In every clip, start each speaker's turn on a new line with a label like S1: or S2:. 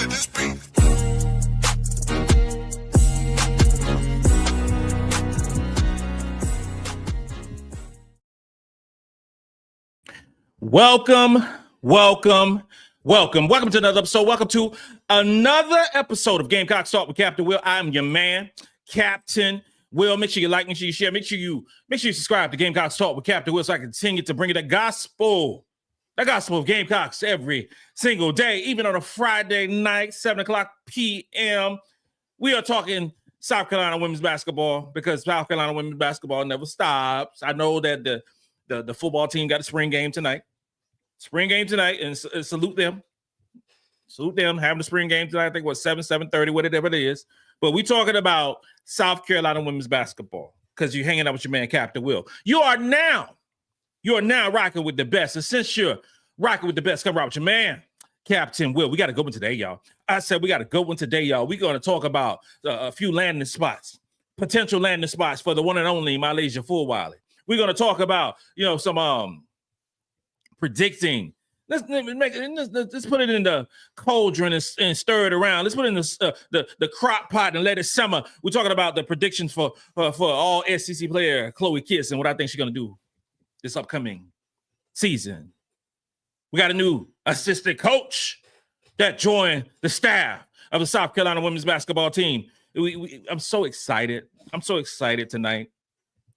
S1: to this beat.
S2: Welcome to another episode. Welcome to another episode of Gamecocks Talk with Captain Will. I'm your man, Captain Will. Make sure you like, make sure you share, make sure you subscribe to Gamecocks Talk with Captain Will so I can continue to bring you the gospel of Gamecocks every single day, even on a Friday night, 7:00 p.m. We are talking South Carolina women's basketball because South Carolina women's basketball never stops. I know that the football team got a spring game tonight. And salute them. Having the spring game tonight. I think 7:30, whatever it is. But we talking about South Carolina women's basketball because you're hanging out with your man, Captain Will. You are now rocking with the best. And since you're rocking with the best, come rock with your man, Captain Will. We got a good one today, y'all. I said we got a good one today, y'all. We're going to talk about a few landing spots, potential landing spots for the one and only MiLaysia Fulwiley. We're going to talk about, some predicting. Let's put it in the cauldron and stir it around. Let's put it in the crock pot and let it simmer. We're talking about the predictions for all SEC player Chloe Kiss and what I think she's going to do this upcoming season. We got a new assistant coach that joined the staff of the South Carolina women's basketball team. I'm so excited. I'm so excited tonight.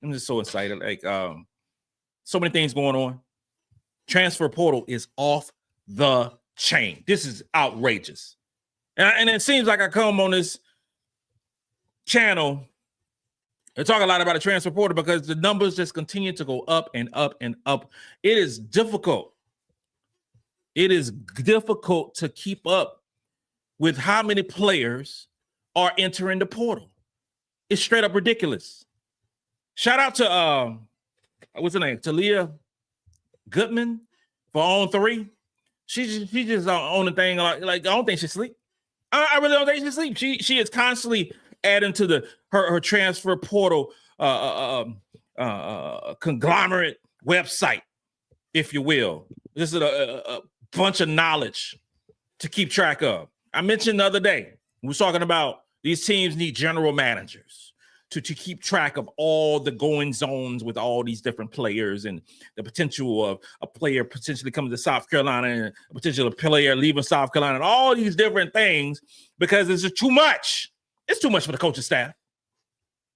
S2: I'm just so excited. So many things going on. Transfer portal is off the chain. This is outrageous. And it seems like I come on this channel and talk a lot about the transfer portal because the numbers just continue to go up and up and up. It is difficult. It is difficult to keep up with how many players are entering the portal. It's straight up ridiculous. Shout out to what's her name? Talia Goodman for On 3. She just on the thing like I don't think she sleep. I really don't think she sleep. She is constantly adding to her transfer portal conglomerate website, if you will. This is a bunch of knowledge to keep track of. I mentioned the other day we were talking about these teams need general managers to keep track of all the going zones with all these different players and the potential of a player potentially coming to South Carolina and a potential player leaving South Carolina and all these different things because it's just too much. It's too much for the coaching staff.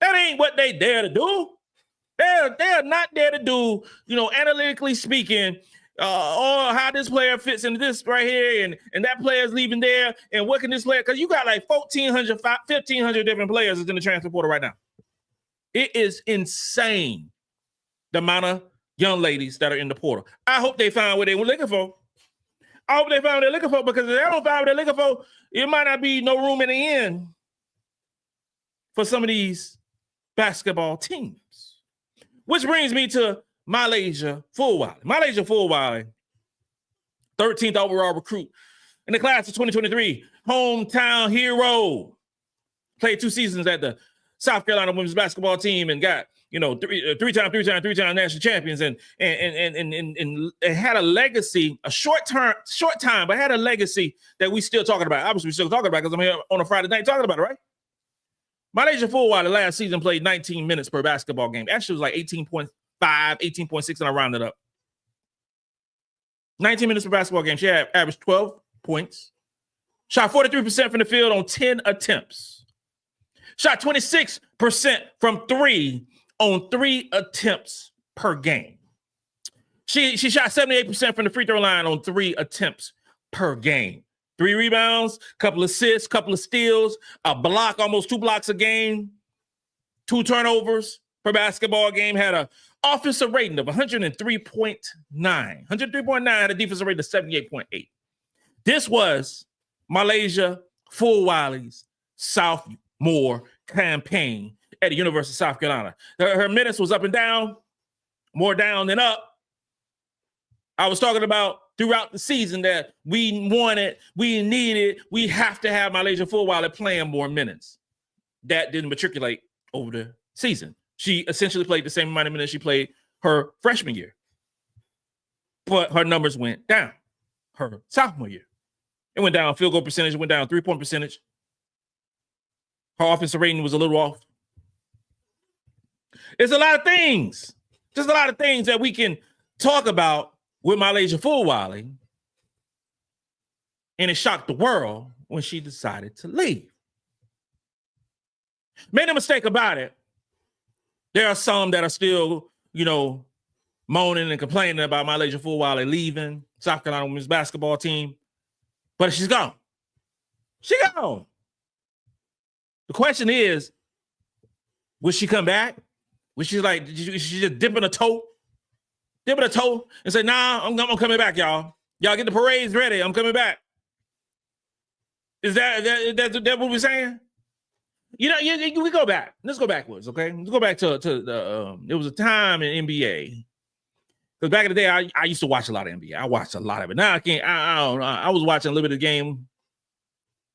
S2: That ain't what they dare to do. They're not there to do, analytically speaking, or how this player fits into this right here and that player's leaving there and what can this player, because you got like 1,400, 1,500 different players in the transfer portal right now. It is insane the amount of young ladies that are in the portal. I hope they find what they were looking for. I hope they find what they're looking for because if they don't find what they're looking for, it might not be no room in the end for some of these basketball teams. Which brings me to MiLaysia Fulwiley. MiLaysia Fulwiley, 13th overall recruit in the class of 2023, hometown hero. Played 2 seasons at the South Carolina women's basketball team and got, three-time national champions and had a legacy, a short time, but had a legacy that we still talking about. Obviously, we're still talking about because I'm here on a Friday night talking about it, right? MiLaysia Fulwiley last season played 19 minutes per basketball game. Actually, it was like 18.5, 18.6, and I rounded up. 19 minutes per basketball game. She had averaged 12 points. Shot 43% from the field on 10 attempts. Shot 26% from 3 on 3 attempts per game. She shot 78% from the free throw line on 3 attempts per game. 3 rebounds, couple assists, couple of steals, a block, almost 2 blocks a game, 2 turnovers per basketball game, had a offensive rating of 103.9. 103.9, had a defensive rating of 78.8. This was MiLaysia Fulwiley's sophomore campaign at the University of South Carolina. Her minutes was up and down, more down than up. I was talking about throughout the season that we wanted, we needed, we have to have MiLaysia Fulwiley playing more minutes. That didn't matriculate over the season. She essentially played the same amount of minutes she played her freshman year. But her numbers went down her sophomore year. It went down. Field goal percentage went down. 3-point percentage. Her offensive rating was a little off. It's a lot of things. Just a lot of things that we can talk about with MiLaysia Fulwiley. And it shocked the world when she decided to leave. Made a mistake about it. There are some that are still, moaning and complaining about MiLaysia Fulwiley leaving South Carolina women's basketball team. But she's gone. She gone. The question is, will she come back? Was she just dipping a toe and say, nah, I'm coming back, y'all. Y'all get the parades ready. I'm coming back. Is that what we're saying? We go back. Let's go backwards, okay? Let's go back to there was a time in NBA. Because back in the day, I used to watch a lot of NBA. I watched a lot of it. Now I can't. I don't know. I was watching a little bit of the game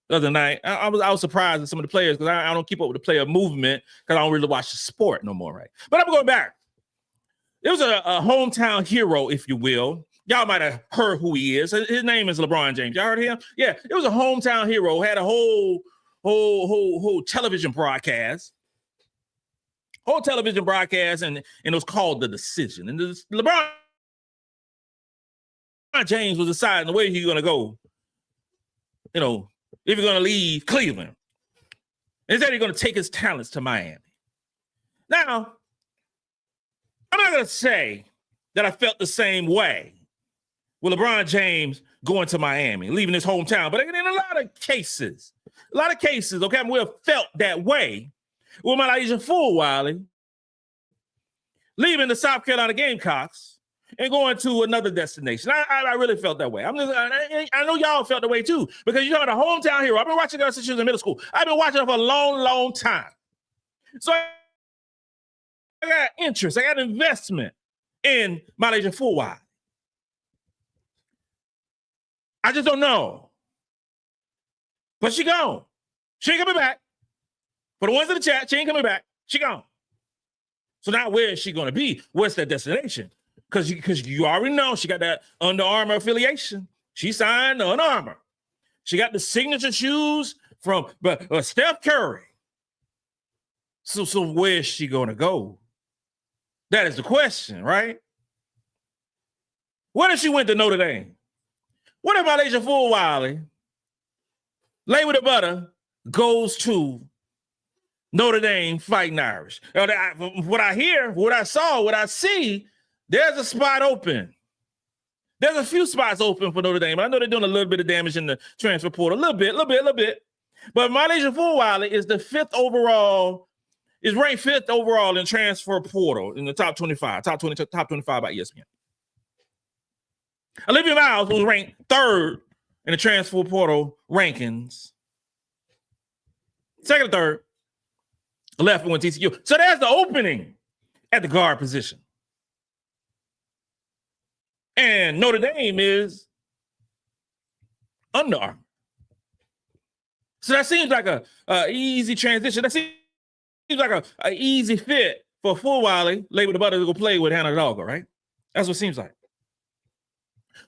S2: the other night. I was surprised at some of the players because I don't keep up with the player movement because I don't really watch the sport no more, right? But I'm going back. There was a hometown hero, if you will. Y'all might have heard who he is. His name is LeBron James. Y'all heard of him? Yeah, it was a hometown hero. Had a whole television broadcast. Whole television broadcast, and it was called The Decision. And LeBron James was deciding the way he's going to go, if you're going to leave Cleveland. Instead, he's going to take his talents to Miami. Now, I'm not going to say that I felt the same way with LeBron James going to Miami, leaving his hometown. But in a lot of cases, okay, we have felt that way with MiLaysia Fulwiley leaving the South Carolina Gamecocks and going to another destination. I really felt that way. I know y'all felt that way too, because you're talking about a hometown hero. I've been watching her since she was in middle school. I've been watching her for a long, long time. So I got interest. I got investment in MiLaysia Fulwiley. I just don't know. But she gone. She ain't coming back. For the ones in the chat, she ain't coming back. She gone. So now where is she going to be? What's that destination? Because you already know she got that Under Armour affiliation. She signed to Under Armour. She got the signature shoes from Steph Curry. So where is she going to go? That is the question, right? What if she went to Notre Dame? What if MiLaysia Fulwiley, lay with the butter, goes to Notre Dame Fighting Irish? What I hear, what I saw, what I see, there's a spot open. There's a few spots open for Notre Dame. I know they're doing a little bit of damage in the transfer portal, a little bit. But MiLaysia Fulwiley is ranked fifth overall in transfer portal in the top 25 by ESPN. Olivia Miles was ranked third in the transfer portal rankings. Second or third, left and went TCU. So there's the opening at the guard position. And Notre Dame is Under Armour. So that seems like a easy transition. That seems like a easy fit for Fulwiley, lay with the butter, to go play with Hannah Dauda, right? That's what it seems like.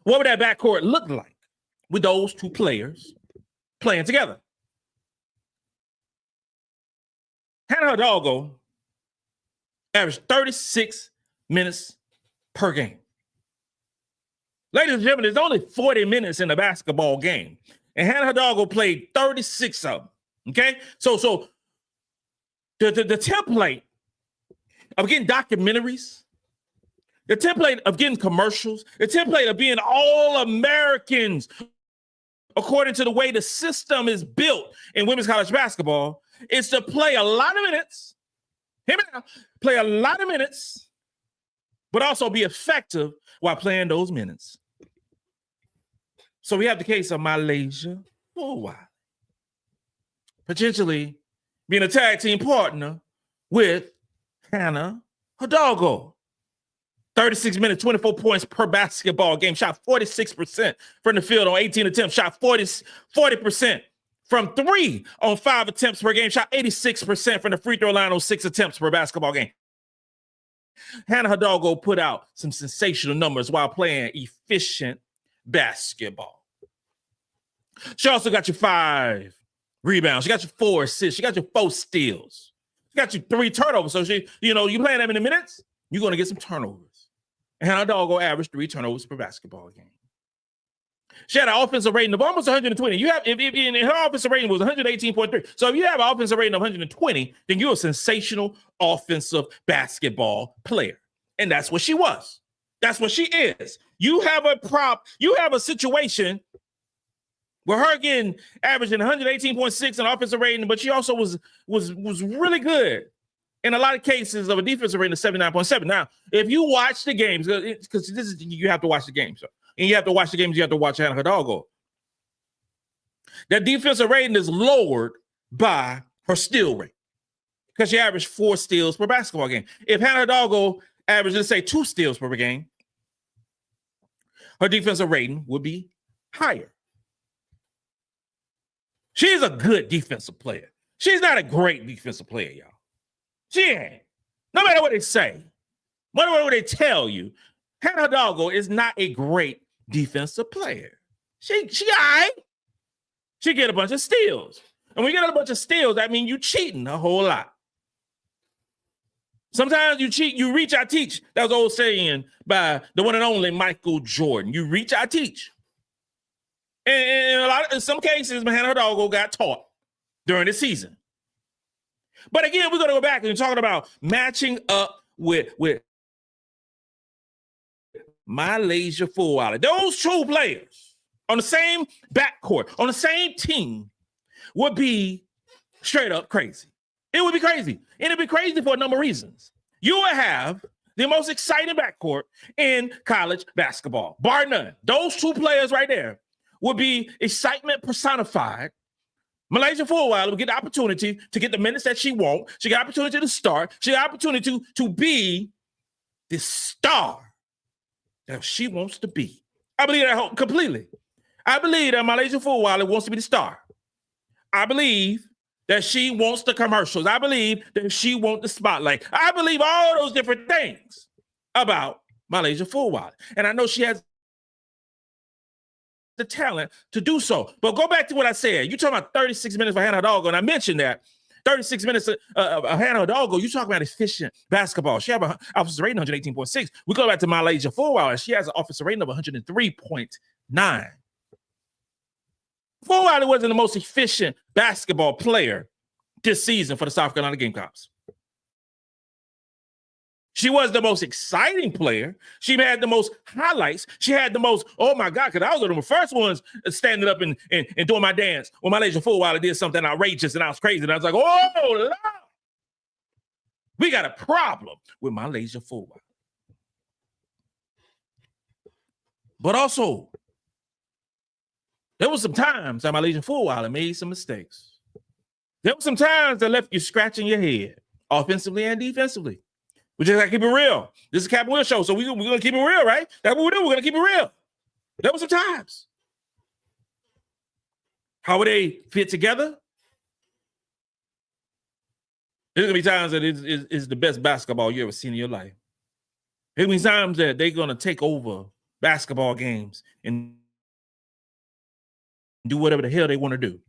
S2: What would that backcourt look like with those two players playing together? Hannah Dauda averaged 36 minutes per game. Ladies and gentlemen, there's only 40 minutes in a basketball game. And Hannah Dauda played 36 of them. Okay? So the template of getting documentaries, the template of getting commercials, the template of being all Americans, according to the way the system is built in women's college basketball, is to play a lot of minutes. Hear me now. Play a lot of minutes, but also be effective while playing those minutes. So we have the case of MiLaysia Fulwiley potentially being a tag team partner with Hannah Dauda. 36 minutes, 24 points per basketball game, shot 46% from the field on 18 attempts, shot 40% from three on 5 attempts per game, shot 86% from the free throw line on 6 attempts per basketball game. Hannah Dauda put out some sensational numbers while playing efficient basketball. She also got you 5 rebounds. She got you 4 assists. She got you 4 steals. She got you 3 turnovers. So you playing that many minutes, you're going to get some turnovers. And Hannah Dauda averaged 3 turnovers per basketball game. She had an offensive rating of almost 120. If her offensive rating was 118.3. So if you have an offensive rating of 120, then you're a sensational offensive basketball player. And that's what she was. That's what she is. You have a situation where her again averaging 118.6 in offensive rating, but she also was really good in a lot of cases of a defensive rating of 79.7. Now, if you watch the games, because you have to watch the games, and you have to watch the games, you have to watch Hannah Dauda. That defensive rating is lowered by her steal rate because she averaged 4 steals per basketball game. If Hannah Dauda averaged, let's say, 2 steals per game, her defensive rating would be higher. She's a good defensive player. She's not a great defensive player, y'all. She ain't. No matter what they say, no matter what they tell you, Hannah Dauda is not a great defensive player. She all right. She get a bunch of steals. And when you get a bunch of steals, that means you cheating a whole lot. Sometimes you cheat, you reach, I teach. That was old saying by the one and only Michael Jordan. You reach, I teach. And in some cases, Hannah Dauda got taught during the season. But again, we're going to go back and talking about matching up with MiLaysia Fulwiley. Those 2 players on the same backcourt, on the same team, would be straight up crazy. It would be crazy. And it'd be crazy for a number of reasons. You would have the most exciting backcourt in college basketball, bar none. Those 2 players right there would be excitement personified. MiLaysia Fulwiley would get the opportunity to get the minutes that she wants. She got opportunity to start. She got opportunity to be the star that she wants to be. I believe that completely. I believe that MiLaysia Fulwiley wants to be the star. I believe that she wants the commercials. I believe that she wants the spotlight. I believe all those different things about MiLaysia Fulwiley. And I know she has the talent to do so. But go back to what I said. You're talking about 36 minutes for Hannah Dauda, and I mentioned that. 36 minutes of Hannah Dauda, you talking about efficient basketball. She has an offensive rating of 118.6. We go back to MiLaysia Fulwiley. She has an offensive rating of 103.9. Fulwiley wasn't the most efficient basketball player this season for the South Carolina Gamecocks. She was the most exciting player. She had the most highlights. She had the most, oh my God, because I was one of the first ones standing up and doing my dance when MiLaysia Fulwiley did something outrageous and I was crazy. And I was like, oh, Lord, we got a problem with MiLaysia Fulwiley. But also, there was some times that MiLaysia Fulwiley made some mistakes. There were some times that left you scratching your head, offensively and defensively. We just got to keep it real. This is a Captain Will show, so we're going to keep it real, right? That's what we do. We're going to keep it real. There were some times. How would they fit together? There's going to be times that it's the best basketball you ever seen in your life. There's going to be times that they're going to take over basketball games and do whatever the hell they want to do.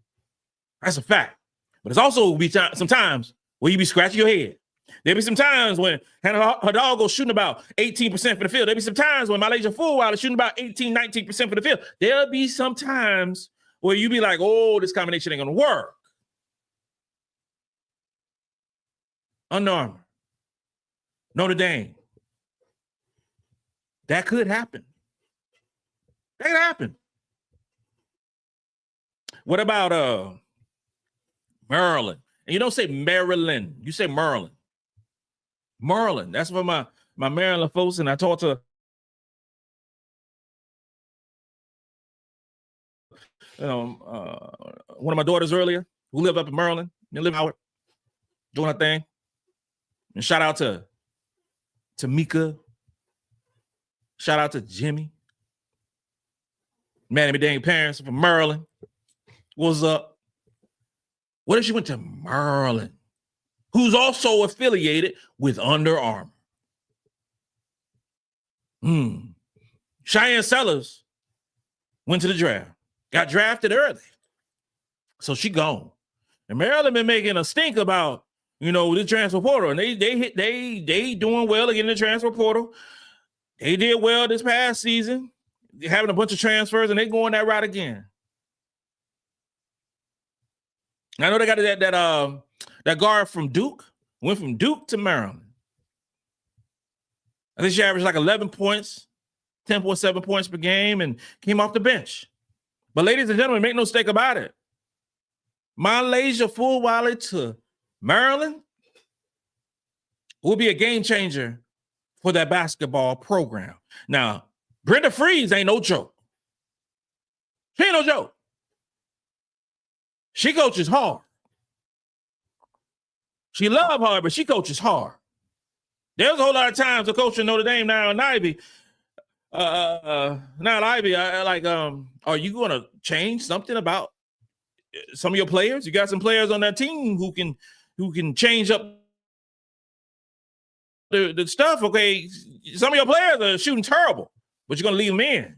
S2: That's a fact. But it's also be some times where you be scratching your head. There'll be some times when Hannah Dauda shooting about 18% for the field. There'll be some times when MiLaysia Fulwiley shooting about 18, 19% for the field. There'll be some times where you be like, oh, this combination ain't going to work. Under Armour, Notre Dame. That could happen. That could happen. What about Maryland? And you don't say Maryland. You say Maryland. Maryland. That's for my Maryland folks. And I talked to one of my daughters earlier who live up in Maryland. They live out doing her thing. And shout out to Mika. Shout out to Jimmy. Maddy McDaniel parents from Maryland. What's up? What if she went to Maryland, who's also affiliated with Under Armour? Cheyenne Sellers went to the draft. got drafted early. So she gone. And Maryland been making a stink about, the transfer portal. And they doing well again in the transfer portal. They did well this past season, having a bunch of transfers, and they going that route again. I know they got that guard from Duke, went from Duke to Maryland. I think she averaged like 11 points, 10.7 points per game, and came off the bench. But ladies and gentlemen, make no mistake about it. MiLaysia Fulwiley to Maryland will be a game changer for that basketball program. Now, Brenda Freeze ain't no joke. She ain't no joke. She coaches hard. She love hard, but she coaches hard. There's a whole lot of times the coach in Notre Dame now in Ivy, are you going to change something about some of your players? You got some players on that team who can change up the stuff. Okay, some of your players are shooting terrible, but you're going to leave them in.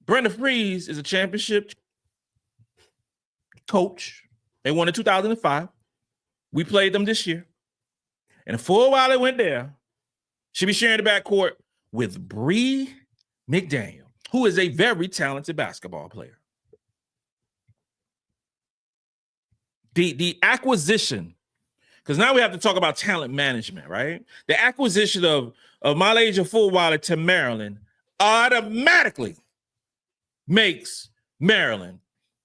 S2: Brenda Freeze is a championship coach. They won in 2005. We played them this year. And for a while it went there, she'll be sharing the backcourt with Bree McDaniel, who is a very talented basketball player. The acquisition, because now we have to talk about talent management, right? The acquisition of MiLaysia Fulwiley to Maryland automatically makes Maryland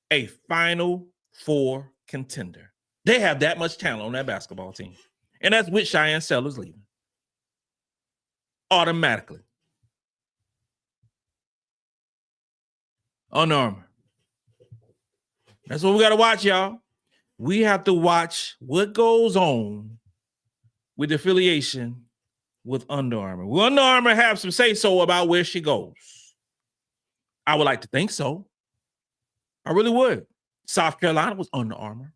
S2: a Final Four contender. They have that much talent on that basketball team. And that's with Cheyenne Sellers leaving. Automatically. Under Armour. That's what we got to watch, y'all. We have to watch what goes on with the affiliation with Under Armour. Will Under Armour have some say-so about where she goes? I would like to think so. I really would. South Carolina was Under Armour.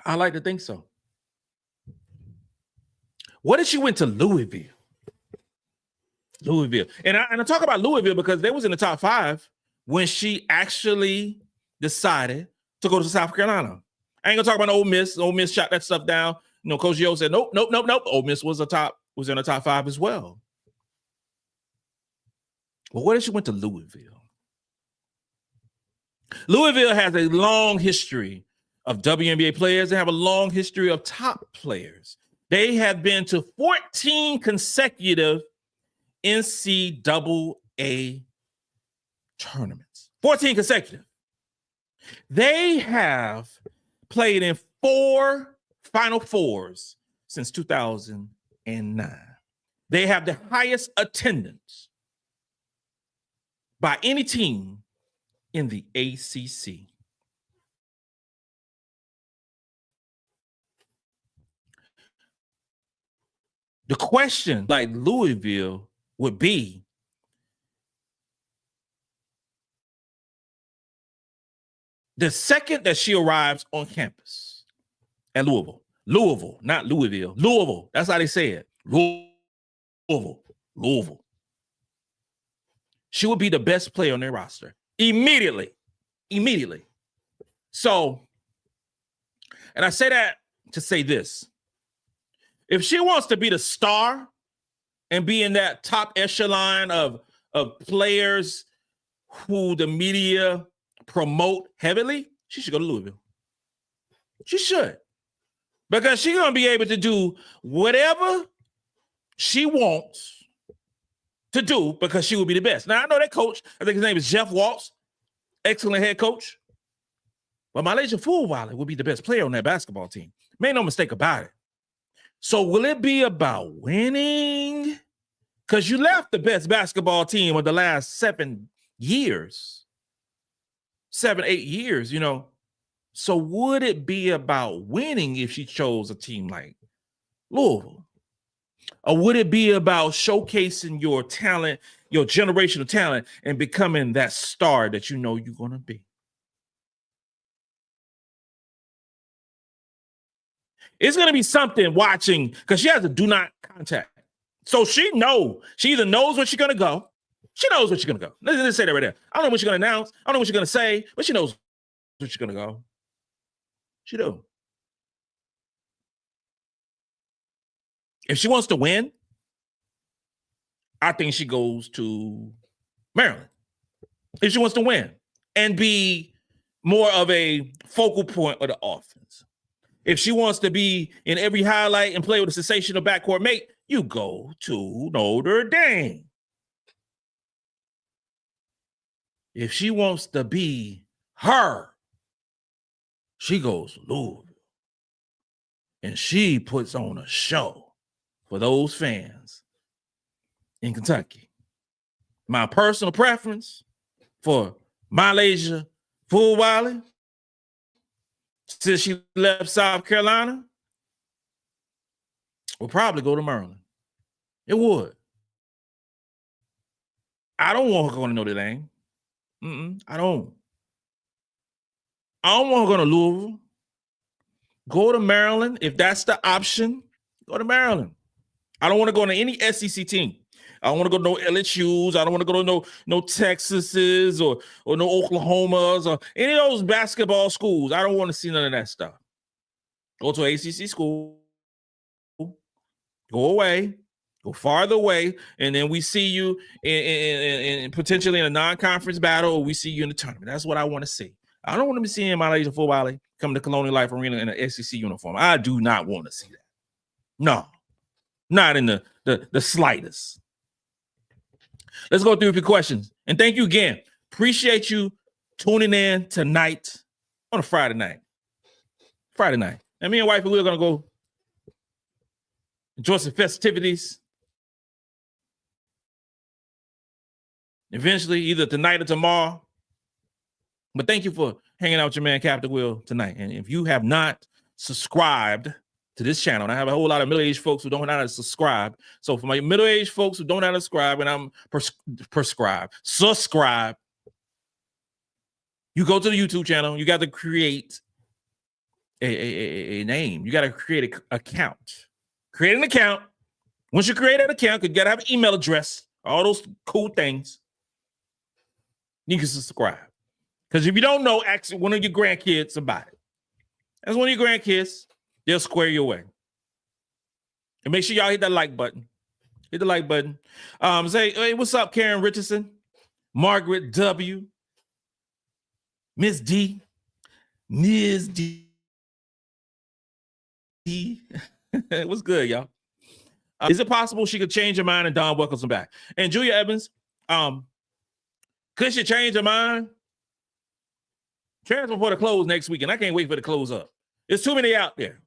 S2: I like to think so. What if she went to Louisville? Louisville. And I talk about Louisville because they was in the top 5 when she actually decided to go to South Carolina. I ain't gonna talk about Ole Miss. Ole Miss shot that stuff down. Coach Yo said, nope. Ole Miss was in the top 5 as well. But what if she went to Louisville? Louisville has a long history of WNBA players. They have a long history of top players. They have been to 14 consecutive NCAA tournaments. 14 consecutive. They have played in 4 Final Fours since 2009. They have the highest attendance by any team in the ACC. The question, like Louisville, would be, the second that she arrives on campus at Louisville, not Louisville, Louisville, that's how they say it, Louisville. She would be the best player on their roster immediately. So, and I say that to say this. If she wants to be the star and be in that top echelon of players who the media promote heavily, she should go to Louisville. She should. Because she's going to be able to do whatever she wants to do because she will be the best. Now, I know that coach, I think his name is Jeff Waltz, excellent head coach. But MiLaysia Fulwiley will be the best player on that basketball team. Make no mistake about it. So will it be about winning? Because you left the best basketball team of the last 7 years. 7, 8 years, So would it be about winning if she chose a team like Louisville? Or would it be about showcasing your talent, your generational talent, and becoming that star that you know you're going to be? It's going to be something watching because she has a do not contact. So she either knows where she's going to go She knows where she's going to go. Let's say that right there. I don't know what she's going to announce. I don't know what she's going to say, but she knows where she's going to go. She do. If she wants to win, I think she goes to Maryland. If she wants to win and be more of a focal point of the offense. If she wants to be in every highlight and play with a sensational backcourt mate, you go to Notre Dame. If she wants to be her, she goes to Louisville. And she puts on a show for those fans in Kentucky. My personal preference for MiLaysia Fulwiley, since she left South Carolina, will probably go to Maryland. It would. I don't want her going to Notre Dame. I don't. I don't want her going to Louisville. Go to Maryland. If that's the option, go to Maryland. I don't want to go to any SEC team. I don't want to go to no LSUs. I don't want to go to no Texases or no Oklahomas or any of those basketball schools. I don't want to see none of that stuff. Go to an ACC school. Go away. Go farther away, and then we see you in potentially in a non-conference battle, or we see you in the tournament. That's what I want to see. I don't want to be seeing MiLaysia Fulwiley come to Colonial Life Arena in an SEC uniform. I do not want to see that. No, not in the slightest. Let's go through a few questions. And thank you again. Appreciate you tuning in tonight on a Friday night. And me and wifey, we're going to go enjoy some festivities. Eventually, either tonight or tomorrow. But thank you for hanging out with your man, Captain Will, tonight. And if you have not subscribed to this channel, and I have a whole lot of middle-aged folks who don't know how to subscribe. So for my middle-aged folks who don't know how to subscribe, and I'm subscribe, you go to the YouTube channel. You got to create a name. You got to create an account. Create an account. Once you create an account, you got to have an email address, all those cool things. You can subscribe. Because if you don't know, ask one of your grandkids about it. That's one of your grandkids. They'll square you away. And make sure y'all hit that like button. Hit the like button. Say, hey, what's up, Karen Richardson? Margaret W. Miss D. Ms. D. What's good, y'all? Is it possible she could change her mind and Don welcomes her back? And Julia Evans, could she change her mind? Transfer for the close next week, and I can't wait for the close up. There's too many out there.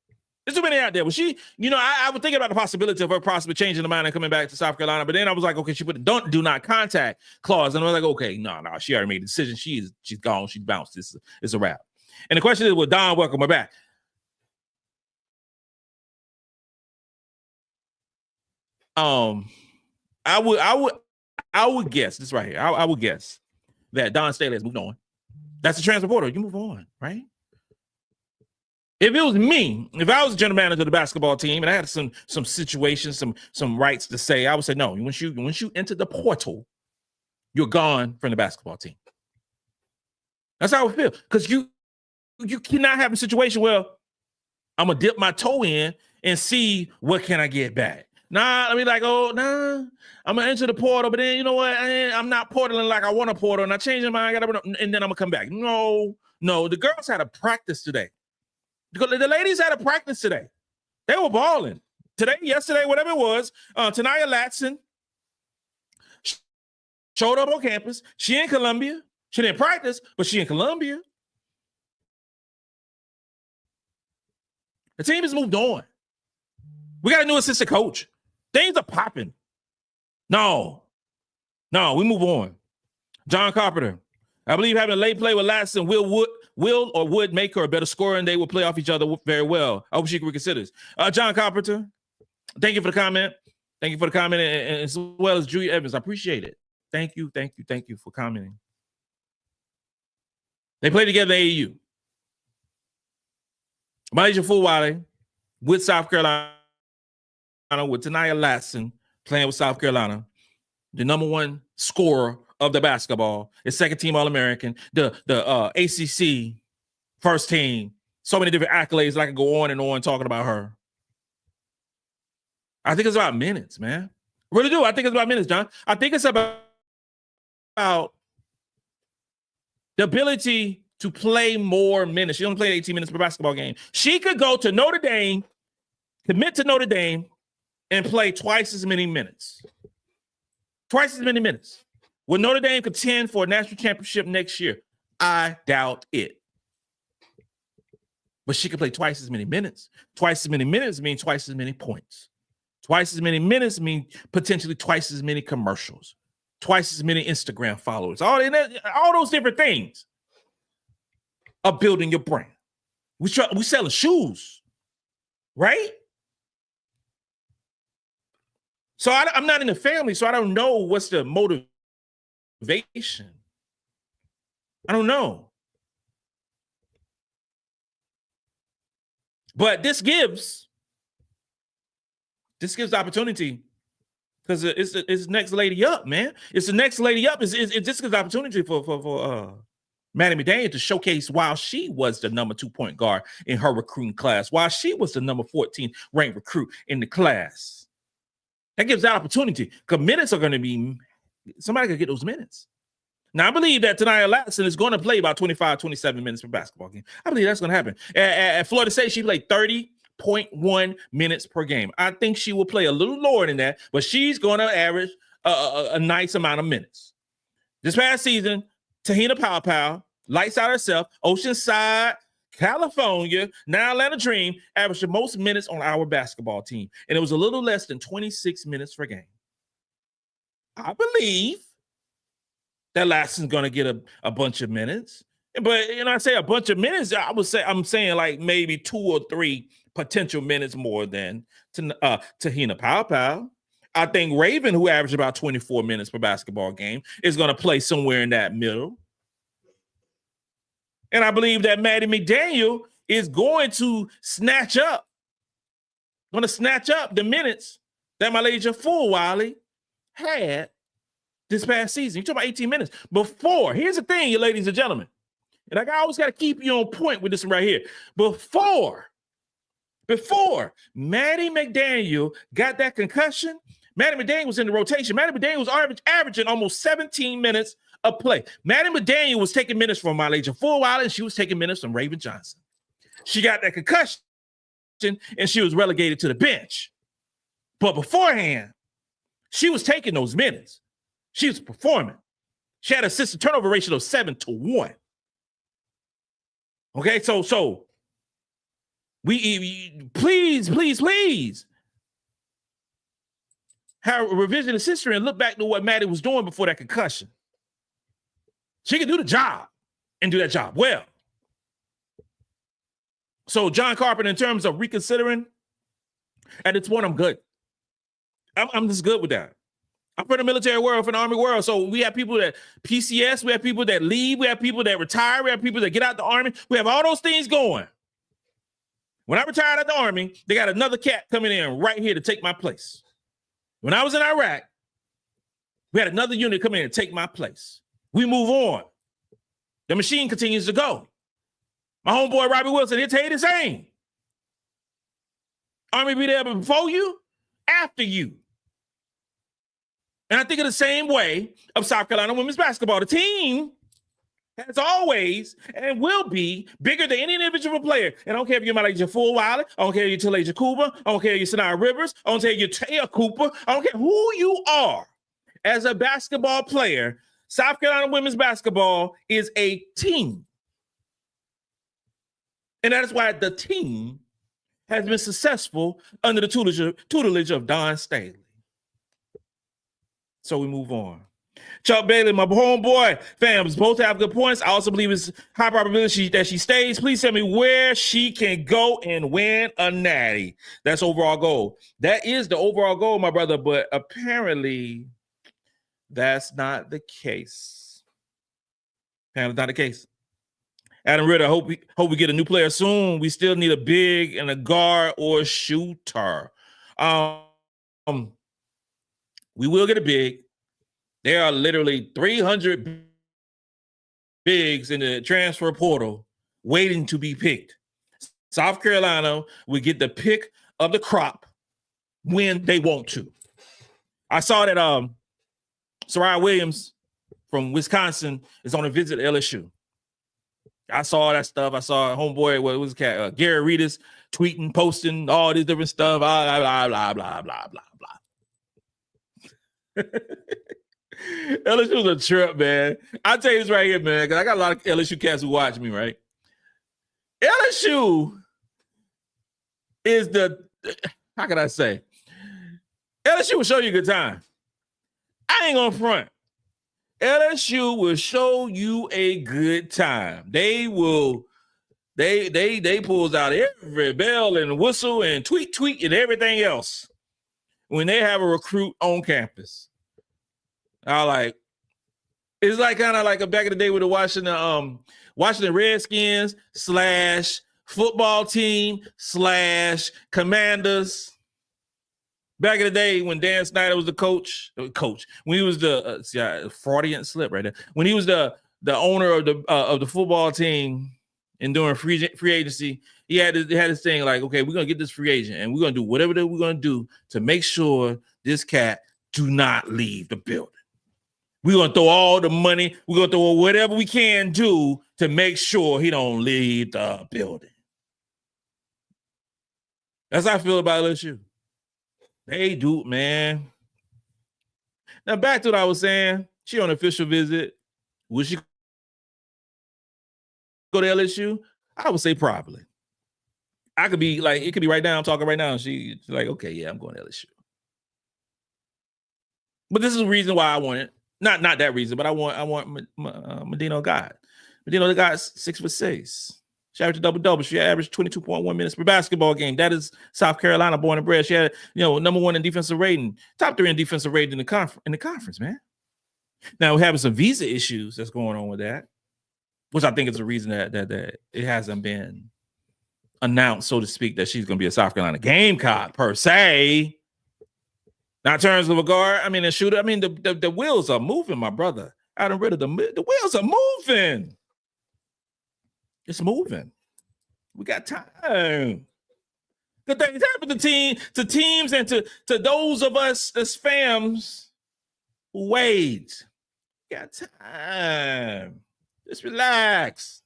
S2: Well, she, I was thinking about the possibility of her possibly changing her mind and coming back to South Carolina, but then I was like, okay, she put a do not contact clause, and I was like, okay, no, she already made a decision. She's gone. She's bounced. It's a wrap. And the question is, will Don welcome her back? I would guess this right here. I would guess that Dawn Staley has moved on. That's the transfer portal. You move on, right? If it was me, if I was the general manager of the basketball team and I had some situations, some rights to say, I would say no. Once you enter the portal, you're gone from the basketball team. That's how I would feel. Because you cannot have a situation where I'm gonna dip my toe in and see what can I get back. Nah, I mean, like, I'm gonna enter the portal, but then you know what? I'm not portaling like I want to portal, and I change my mind, and then I'm gonna come back. No, the girls had a practice today. The ladies had a practice today. They were balling today, yesterday, whatever it was. Ta'Niya Latson showed up on campus. She in Columbia. She didn't practice, but she in Columbia. The team has moved on. We got a new assistant coach. Things are popping. No, we move on. John Carpenter. I believe having a late play with Latson would make her a better scorer, and they will play off each other very well. I hope she reconsider this. John Carpenter, thank you for the comment. Thank you for the comment, and as well as Julia Evans. I appreciate it. Thank you for commenting. They play together at AAU. MiLaysia Fulwiley with South Carolina, with Ta'Niya Latson playing with South Carolina. the number one scorer of the basketball, is second team All-American, the ACC first team. So many different accolades. I could go on and on talking about her. I think it's about minutes, man. I really do. I think it's about minutes, John. I think it's about the ability to play more minutes. She only played 18 minutes per basketball game. She could go to Notre Dame, commit to Notre Dame, and play twice as many minutes. Twice as many minutes. Will Notre Dame contend for a national championship next year? I doubt it. But she could play twice as many minutes. Twice as many minutes mean twice as many points. Twice as many minutes mean potentially twice as many commercials. Twice as many Instagram followers. All those different things of building your brand. We selling shoes, right? So I'm not in the family, so I don't know what's the motivation. I don't know. But this gives opportunity because it's next lady up, man. It's the next lady up. This gives opportunity for Maddy McDaniel to showcase while she was the number 2 point guard in her recruiting class, while she was the number 14 ranked recruit in the class. That gives that opportunity because minutes are going to be, somebody could get those minutes. Now, I believe that Ta'Niya Latson is going to play about 25, 27 minutes per basketball game. I believe that's going to happen. At Florida State, she played 30.1 minutes per game. I think she will play a little lower than that, but she's going to average a nice amount of minutes. This past season, Tahina Pow, lights out herself, Oceanside, California, now Atlanta Dream, averaged the most minutes on our basketball team, and it was a little less than 26 minutes per game. I believe that Latson's going to get a bunch of minutes. But, I say a bunch of minutes, I'm saying like maybe 2 or 3 potential minutes more than Tahina Pow. I think Raven, who averaged about 24 minutes per basketball game, is going to play somewhere in that middle. And I believe that Maddy McDaniel is going to snatch up the minutes that MiLaysia Fulwiley had this past season. You're talking about 18 minutes. Here's the thing, you ladies and gentlemen, and I always got to keep you on point with this right here. Before Maddy McDaniel got that concussion, Maddy McDaniel was in the rotation. Maddy McDaniel was averaging almost 17 minutes of play. Maddy McDaniel was taking minutes from MiLaysia Fulwiley, and she was taking minutes from Raven Johnson. She got that concussion, and she was relegated to the bench. But beforehand, she was taking those minutes. She was performing. She had an assist to turnover ratio of 7-1. Okay, so we please have a revisionist history and look back to what Maddy was doing before that concussion. She can do the job and do that job well. So John Carpenter, in terms of reconsidering, at this point, I'm good. I'm just good with that. I'm from the military world, from the Army world. So we have people that PCS, we have people that leave, we have people that retire, we have people that get out the Army. We have all those things going. When I retired out the Army, they got another cat coming in right here to take my place. When I was in Iraq, we had another unit come in and take my place. We move on. The machine continues to go. My homeboy Robbie Wilson, he'll tell you the same. Army be there before you, after you. And I think of the same way of South Carolina women's basketball. The team has always and will be bigger than any individual player. And I don't care if you're MiLaysia Fulwiley, I don't care if you're Talasia Cooper, I don't care if you're Sanaya Rivers, I don't care if you're Taya Cooper, I don't care who you are. As a basketball player, South Carolina women's basketball is a team. And that is why the team has been successful under the tutelage of Dawn Staley. So we move on. Chuck Bailey, my homeboy, fams, both have good points. I also believe it's high probability that she stays. Please tell me where she can go and win a natty. That's overall goal. That is the overall goal, my brother, but apparently that's not the case. Apparently not the case. Adam Ritter, hope we get a new player soon. We still need a big and a guard or a shooter. We will get a big. There are literally 300 bigs in the transfer portal waiting to be picked. South Carolina will get the pick of the crop when they want to. I saw that Soraya Williams from Wisconsin is on a visit to LSU. I saw that stuff. I saw homeboy, what was it, Gary Reedus tweeting, posting all this different stuff. Blah, blah, blah, blah, blah, blah, blah. LSU was a trip, man. I'll tell you this right here, man, because I got a lot of LSU cats who watch me, right? LSU is how can I say? LSU will show you a good time. I ain't gonna front. LSU will show you a good time. They will, they pulls out every bell and whistle and tweet and everything else when they have a recruit on campus. It's like kind of like a back in the day with the Washington Redskins / football team / Commanders. Back in the day when Dan Snyder was the coach, when he was the Freudian slip right there. When he was the owner of the football team and during free agency, he had this thing like, okay, we're gonna get this free agent and we're gonna do whatever that we're gonna do to make sure this cat do not leave the building. We're gonna throw all the money, we're gonna throw whatever we can do to make sure he don't leave the building. That's how I feel about LSU. They do, man. Now back to what I was saying. She on an official visit. Will she go to LSU? I would say probably. I could be like, it could be right now. I'm talking right now. And she's like, okay, yeah, I'm going to LSU. But this is the reason why I want it. Not that reason, but I want Medina Agot. Medina Agot's 6'6". She averaged a double-double. She averaged 22.1 minutes per basketball game. That is South Carolina, born and bred. She had, number 1 in defensive rating, top 3 in defensive rating in the conference, man. Now we're having some visa issues that's going on with that, which I think is the reason that it hasn't been announced, so to speak, that she's going to be a South Carolina Gamecock per se. Now, in terms of a guard, a shooter, the wheels are moving, my brother. I done rid of the wheels are moving. It's moving. We got time. Good things happen to teams and to those of us as fams who wait. We got time. Just relax.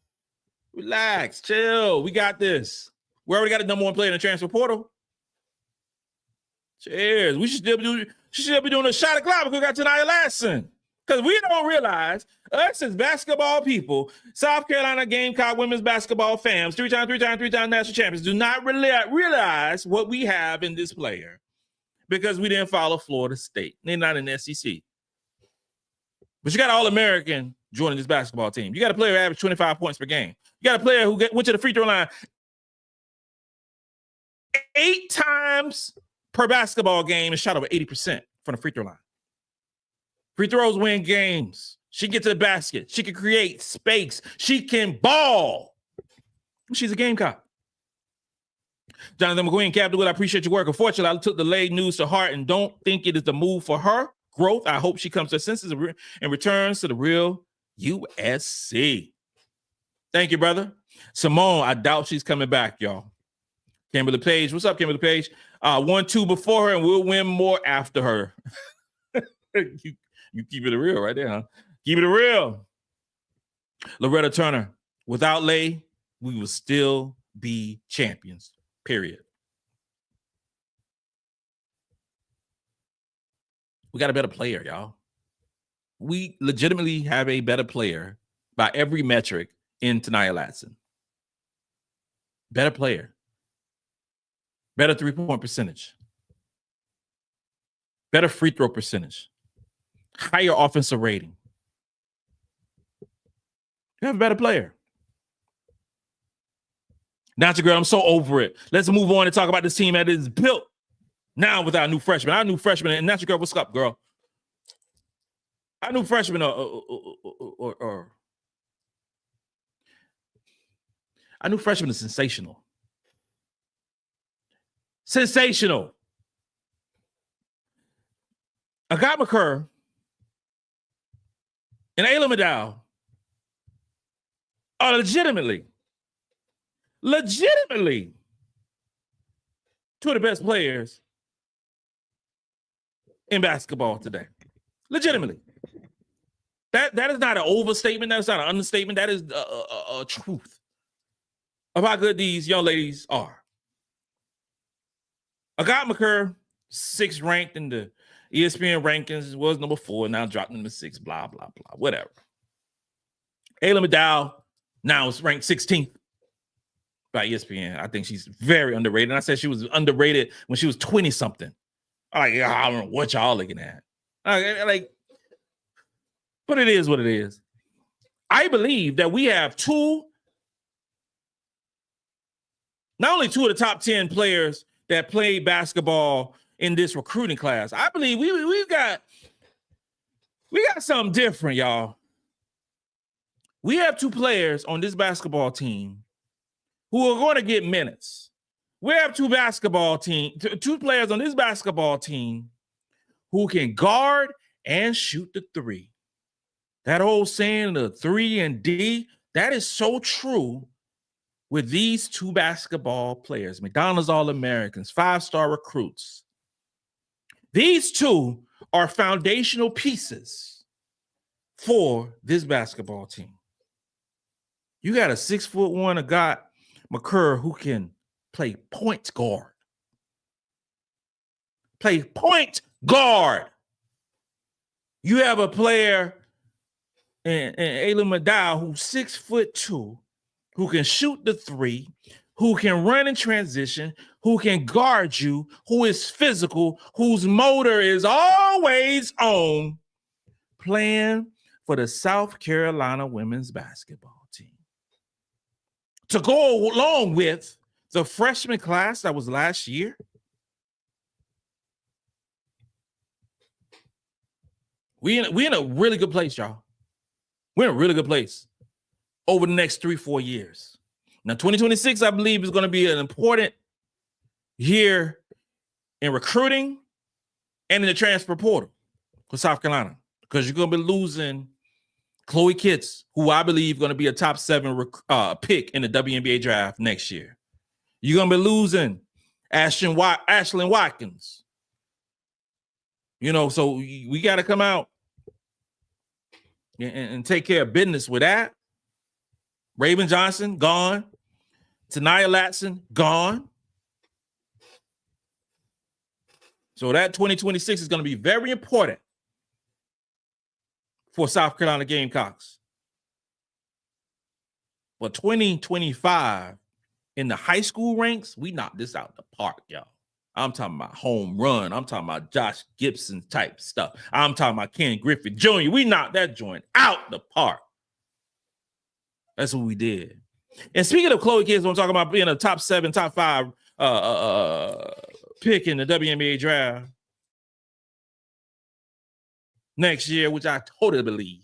S2: Relax. Chill. We got this. We already got a number 1 player in the transfer portal. Cheers. We should still be doing a shot of clock because we got Ta'Niya Latson. Because we don't realize, us as basketball people, South Carolina Gamecock women's basketball fans, three-time national champions, do not really realize what we have in this player because we didn't follow Florida State. They're not in the SEC. But you got All-American joining this basketball team. You got a player who averaged 25 points per game. You got a player who went to the free throw line 8 times per basketball game and shot over 80% from the free throw line. Free throws win games. She can get to the basket. She can create space. She can ball. She's a Gamecock. Jonathan McQueen, Captain Will, I appreciate your work. Unfortunately, I took the late news to heart and don't think it is the move for her growth. I hope she comes to her senses and returns to the real USC. Thank you, brother. Simone, I doubt she's coming back, y'all. Kimberly Page, what's up, Kimberly Page? 1-2 before her, and we'll win more after her. You keep it real right there, huh? Keep it real. Loretta Turner, without Lay, we will still be champions, period. We got a better player, y'all. We legitimately have a better player by every metric in Ta'Niya Latson. Better player. Better 3-point percentage. Better free throw percentage. Higher offensive rating. You have a better player. Natural girl, I'm so over it. Let's move on and talk about this team that is built now with our new freshman. Our new freshman, and Natural girl, what's up, girl? Our new freshman our new freshman is sensational. Sensational. Agot McCurr and Ayla McDowell are legitimately two of the best players in basketball today. Legitimately. That is not an overstatement. That is not an understatement. That is a truth of how good these young ladies are. Agot McCurr, 6th ranked in the ESPN rankings, was number 4, now dropped number 6, blah, blah, blah, whatever. Ayla McDowell now is ranked 16th by ESPN. I think she's very underrated. And I said she was underrated when she was 20-something. I don't know what y'all looking at. But it is what it is. I believe that we have not only two of the top 10 players that play basketball in this recruiting class. I believe we got something different, y'all. We have 2 players on this basketball team who are going to get minutes. We have 2 players on this basketball team who can guard and shoot the 3. That old saying, the 3 and D, that is so true with these 2 basketball players, McDonald's All-Americans, 5-star recruits. These 2 are foundational pieces for this basketball team. You got a 6'1" Agot McCurr who can play point guard. You have a player in Ayla McDowell who's 6'2", who can shoot the 3, who can run in transition, who can guard you, who is physical, whose motor is always on, playing for the South Carolina women's basketball team. To go along with the freshman class that was last year, we in a really good place, y'all. We're in a really good place over the next 3-4 years. Now, 2026, I believe, is going to be an important year in recruiting and in the transfer portal for South Carolina, because you're going to be losing Chloe Kitts, who I believe is going to be a top 7 pick in the WNBA draft next year. You're going to be losing Ashlyn Watkins. So we got to come out and take care of business with that. Raven Johnson, gone. Ta'Niya Latson, gone. So that 2026 is going to be very important for South Carolina Gamecocks. But 2025, in the high school ranks, we knocked this out the park, y'all. I'm talking about home run. I'm talking about Josh Gibson type stuff. I'm talking about Ken Griffith Jr. We knocked that joint out the park. That's what we did. And speaking of Chloe Kitts, I'm talking about being a top 7, top 5 pick in the WNBA draft next year, which I totally believe.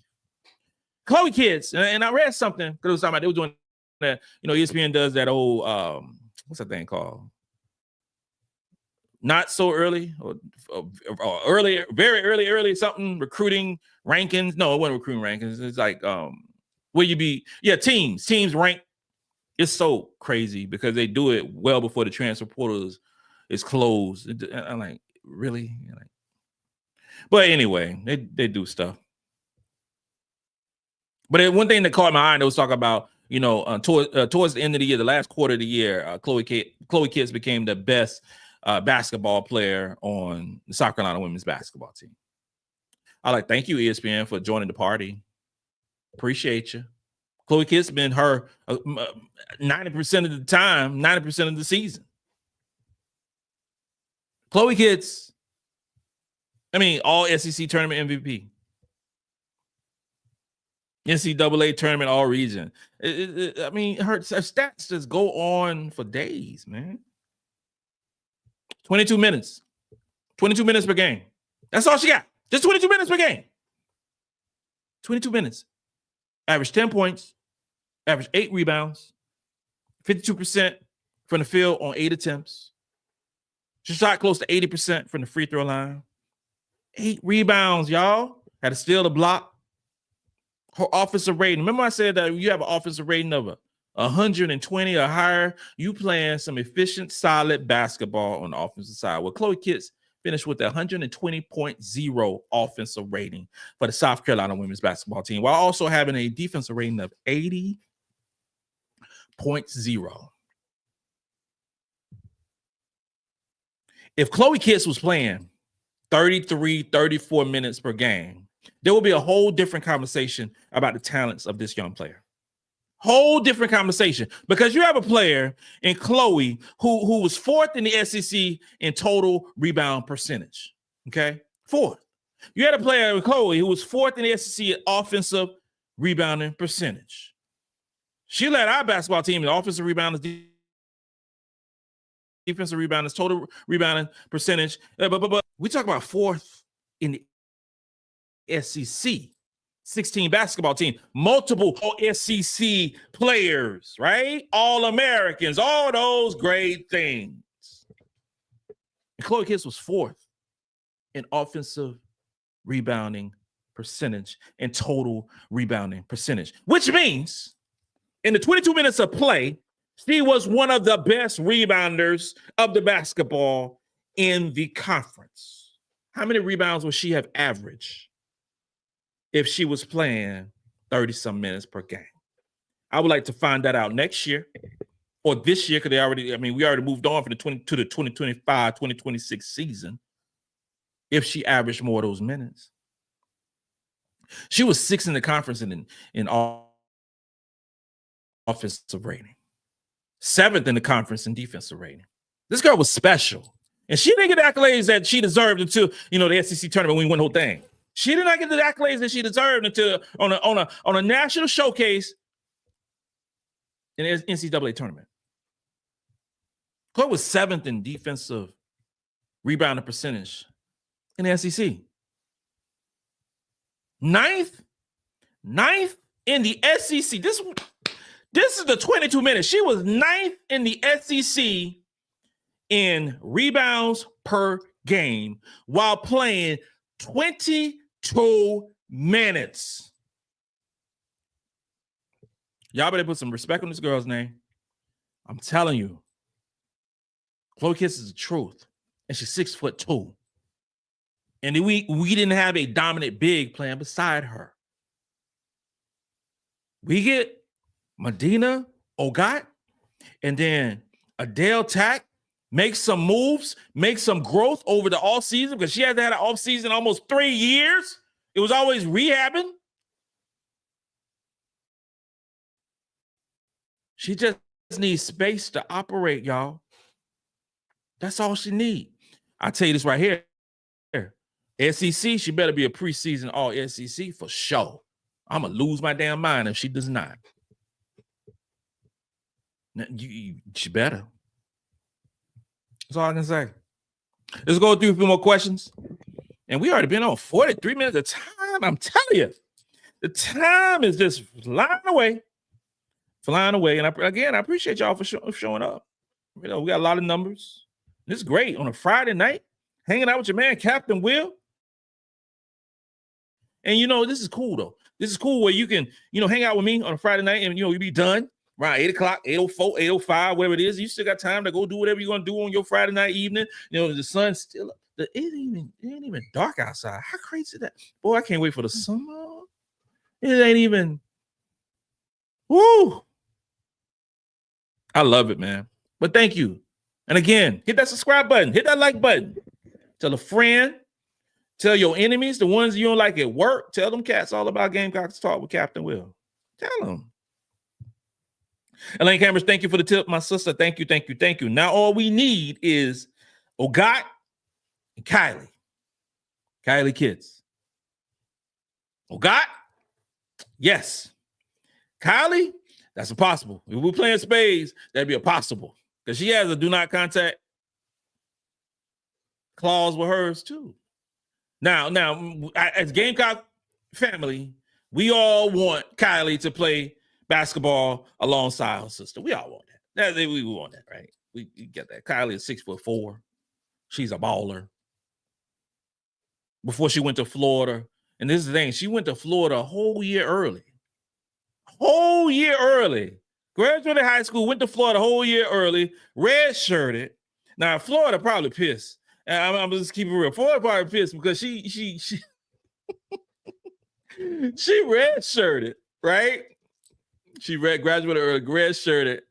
S2: Chloe Kitts, and I read something because it was talking about they were doing that. ESPN does that old what's that thing called? Not so early or early, very early something recruiting rankings. No, it wasn't recruiting rankings. It's like where you be, teams rank. It's so crazy because they do it well before the transfer portal is closed. I'm like, really? But anyway, they do stuff. But one thing that caught my eye, they was talking about, towards the end of the year, the last quarter of the year, Chloe Kitts became the best basketball player on the South Carolina women's basketball team. Thank you, ESPN, for joining the party. Appreciate you. Chloe Kitts been her 90% of the time, 90% of the season. Chloe Kitts, all SEC tournament MVP. NCAA tournament all region. Her stats just go on for days, man. 22 minutes. 22 minutes per game. That's all she got. Just 22 minutes per game. 22 minutes. Average 10 points. Average 8 rebounds. 52% from the field on 8 attempts. She shot close to 80% from the free throw line. 8 rebounds, y'all. Had to steal the block. Her offensive rating. Remember I said that you have an offensive rating of 120 or higher, you playing some efficient, solid basketball on the offensive side. Well, Chloe Kitts finished with a 120.0 offensive rating for the South Carolina women's basketball team, while also having a defensive rating of 80.0. If Chloe Kitts was playing 33, 34 minutes per game, there will be a whole different conversation about the talents of this young player. Whole different conversation, because you have a player in Chloe who was fourth in the SEC in total rebound percentage. Okay, fourth. You had a player in Chloe who was fourth in the SEC in offensive rebounding percentage. She led our basketball team in offensive rebounders, defensive rebounders, total rebounding percentage. But we talk about fourth in the SEC. 16 basketball team, multiple SEC players, right? All Americans, all those great things. And Chloe Kitts was fourth in offensive rebounding percentage and total rebounding percentage, which means in the 22 minutes of play, she was one of the best rebounders of the basketball in the conference. How many rebounds would she have averaged if she was playing 30-some minutes per game? I would like to find that out next year or this year, because we already moved on from the 2025, 2026 season. If she averaged more of those minutes. She was sixth in the conference in offensive rating, seventh in the conference in defensive rating. This girl was special. And she didn't get the accolades that she deserved until, the SEC tournament when we won the whole thing. She did not get the accolades that she deserved until on a national showcase in the NCAA tournament. Chloe was seventh in defensive rebounding percentage in the SEC. Ninth in the SEC. This is the 22 minutes. She was ninth in the SEC in rebounds per game while playing 22 minutes. Y'all better put some respect on this girl's name. I'm telling you. Chloe Kitts is the truth. And she's 6'2". And we didn't have a dominant big playing beside her. We get Medina, Agot, and then Adhel Tac make some moves, make some growth over the off season, because she had an off season almost 3 years. It was always rehabbing. She just needs space to operate, y'all. That's all she needs. I tell you this right here. SEC, she better be a preseason all SEC for sure. I'm going to lose my damn mind if she does not. She better. That's all I can say. Let's go through a few more questions. And we already been on 43 minutes of time. I'm telling you, the time is just flying away. And I appreciate y'all for showing up. We got a lot of numbers. This is great on a Friday night, hanging out with your man, Captain Will. And, this is cool, though. This is cool where you can, hang out with me on a Friday night and, you be done around 8 o'clock, 8:04, 8:05, whatever it is. You still got time to go do whatever you're going to do on your Friday night evening. The sun's still up. It ain't even dark outside. How crazy is that? Boy, I can't wait for the summer. It ain't even. Woo! I love it, man. But thank you. And again, hit that subscribe button. Hit that like button. Tell a friend. Tell your enemies, the ones you don't like at work. Tell them cats all about Gamecocks Talk with Captain Will. Tell them. Elaine Cameras, thank you for the tip, my sister. Thank you. Now all we need is Agot and Kylie. Kylie Kitts. Agot? Yes. Kylie? That's impossible. If we're playing spades, that'd be impossible. Because she has a do not contact clause with hers too. Now, as Gamecock family, we all want Kylie to play basketball alongside her sister. We all want that. We want that, right? We get that. Kylie is 6'4". She's a baller. Before she went to Florida, and this is the thing, she went to Florida a whole year early. whole year early. Graduated high school, went to Florida a whole year early, red-shirted. Now, Florida probably pissed. And I'm just keeping it real. Florida probably pissed because she red-shirted, right? She graduated early, red-shirted,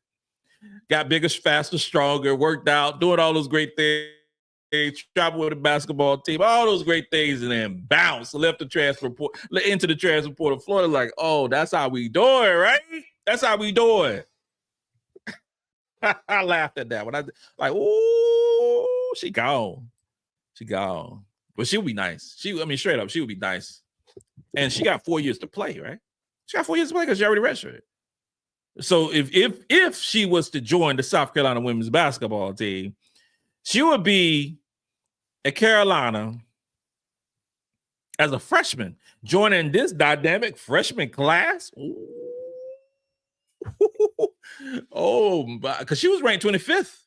S2: got bigger, faster, stronger, worked out, doing all those great things, traveled with the basketball team, all those great things, and then bounced, left the transfer portal, into the transfer portal. Florida like, oh, that's how we do it, right? That's how we do it. I laughed at that when I like, oh, she gone. She gone. But she'll be nice. Straight up, she would be nice. And she got 4 years to play, right? She got 4 years to play because she already redshirted. So if she was to join the South Carolina women's basketball team, she would be at Carolina as a freshman, joining this dynamic freshman class. Ooh. Oh, because she was ranked 25th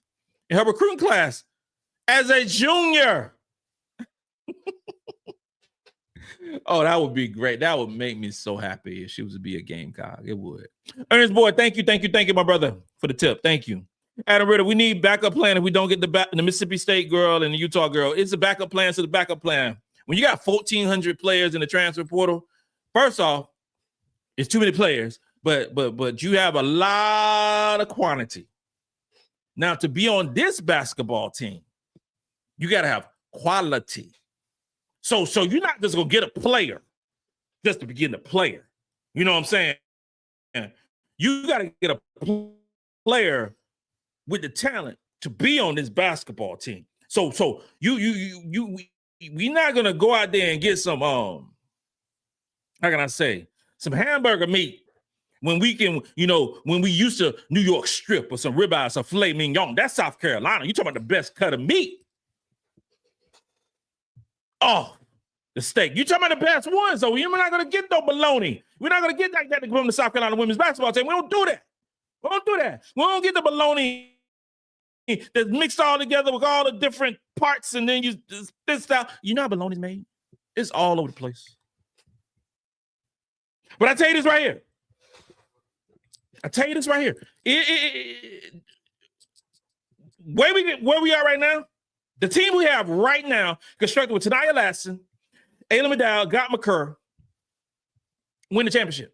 S2: in her recruiting class as a junior. Oh, that would be great. That would make me so happy if she was to be a Gamecock. It would. Ernest Boy, thank you, my brother, for the tip. Thank you. Adam Ritter, we need backup plan if we don't get the Mississippi State girl and the Utah girl. It's a backup plan to the backup plan. When you got 1,400 players in the transfer portal, first off, it's too many players, but you have a lot of quantity. Now, to be on this basketball team, you got to have quality. So you're not just going to get a player just to begin the player. You know what I'm saying? You got to get a player with the talent to be on this basketball team. So we're not going to go out there and get some, how can I say, some hamburger meat when we can, when we used to New York strip or some ribeye, some filet mignon. That's South Carolina. You're talking about the best cut of meat. Oh, the steak. You're talking about the best one. So we're not going to get no bologna. We're not going to get like that from the South Carolina women's basketball team. We don't do that. We don't get the bologna that's mixed all together with all the different parts, and then you this out. You know how bologna's made? It's all over the place. But I tell you this right here. Where we are right now, the team we have right now, constructed with Ta'Niya Latson, Ayla McDowell, Agot McCurr, win the championship.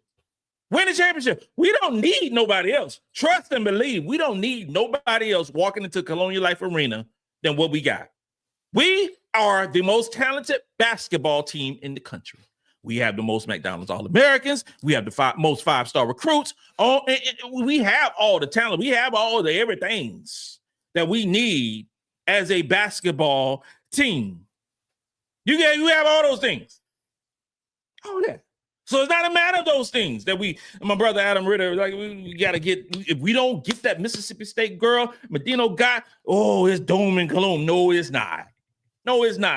S2: We don't need nobody else. Trust and believe. We don't need nobody else walking into Colonial Life Arena than what we got. We are the most talented basketball team in the country. We have the most McDonald's All-Americans. We have the most five-star recruits. We have all the talent. We have all the everythings that we need as a basketball team. You have all those things. All that. So it's not a matter of those things that my brother Adam Ritter, like we got to get. If we don't get that Mississippi State girl, Medino got, it's doom and gloom. No, it's not.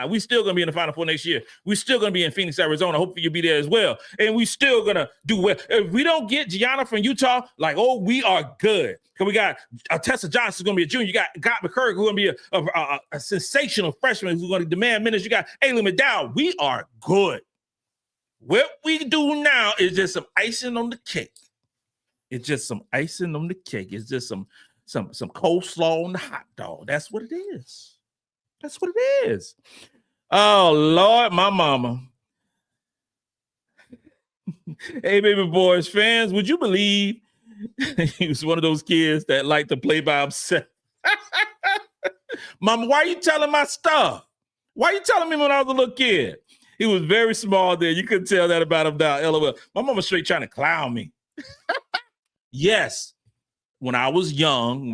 S2: We still going to be in the Final Four next year. We still going to be in Phoenix, Arizona. Hopefully you'll be there as well. And we still going to do well. If we don't get Gianna from Utah, we are good. Because we got Tessa Johnson going to be a junior. You got Agot McCurr who's going to be a sensational freshman who's going to demand minutes. You got Ayla McDowell. We are good. What we do now is just some icing on the cake. It's just some icing on the cake. It's just some coleslaw on the hot dog. That's what it is. Oh, Lord, my mama. Hey, baby boys, fans, would you believe he was one of those kids that like to play by himself? Mama, why are you telling my stuff? Why are you telling me when I was a little kid? He was very small there. You couldn't tell that about him now. LOL. My mama straight trying to clown me. Yes. When I was young,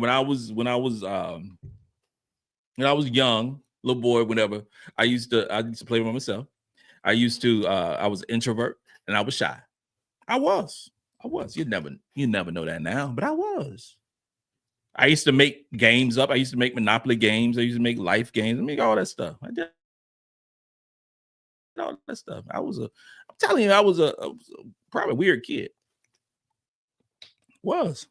S2: young, little boy, whenever, I used to play by myself. I was an introvert and I was shy. I was. You never know that now, but I was. I used to make games up. I used to make Monopoly games. I used to make life games. I make all that stuff. I did all that stuff. I'm telling you, I was a probably a weird kid. Was.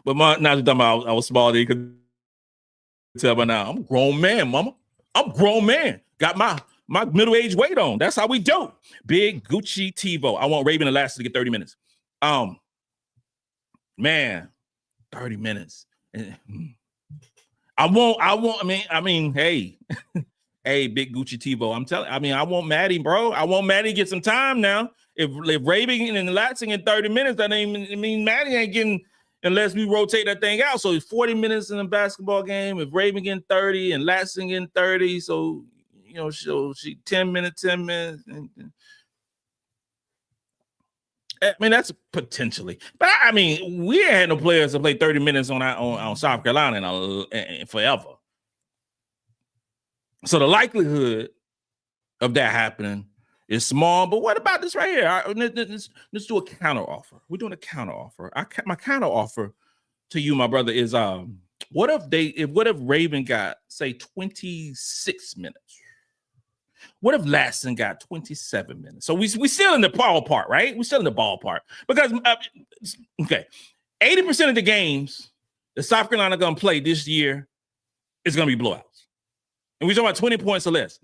S2: But now you're talking about I was small. You could tell by now. I'm a grown man, mama. I'm a grown man. Got my middle-aged weight on. That's how we do. Big Gucci TiVo. I want Raven Elastic to get 30 minutes. Man, 30 minutes. I mean, hey, hey, big Gucci Tebow. I want Maddy, bro. I want Maddy to get some time now. If Raven and Latson in 30 minutes, that ain't mean Maddy ain't getting unless we rotate that thing out. So it's 40 minutes in a basketball game. If Raven getting 30 and Latson getting 30, so she 10 minutes. I mean, that's potentially, but I mean, we ain't had no players to play 30 minutes on South Carolina in forever. So the likelihood of that happening is small. But what about this right here? Let's do a counter offer. We're doing a counter offer. My counter offer to you, my brother, is what if Raven got, say, 26 minutes? What if Latson got 27 minutes? So we still in the ballpark, right? We're still in the ballpark because, okay, 80% of the games that South Carolina going to play this year is going to be blowouts. And we're talking about 20 points or less.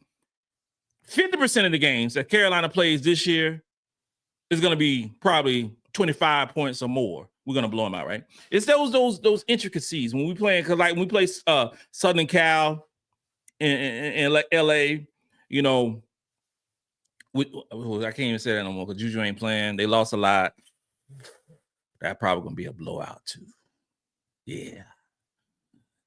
S2: 50% of the games that Carolina plays this year is going to be probably 25 points or more. We're going to blow them out, right? It's those intricacies when we play, because like when we play Southern Cal in LA, I can't even say that no more because Juju ain't playing. They lost a lot. That probably going to be a blowout too.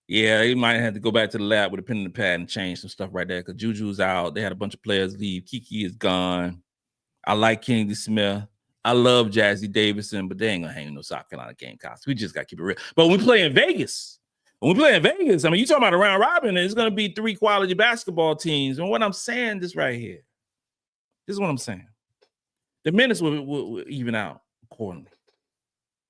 S2: Yeah, he might have to go back to the lab with a pen and pad and change some stuff right there because Juju's out. They had a bunch of players leave. Kiki is gone. I like Kennedy Smith. I love Jazzy Davidson, but they ain't going to hang no South Carolina Gamecocks. We just got to keep it real. But when we play in Vegas, I mean, you talking about a round robin, it's going to be 3 quality basketball teams. And what I'm saying this right here, this is what I'm saying. The minutes will even out accordingly.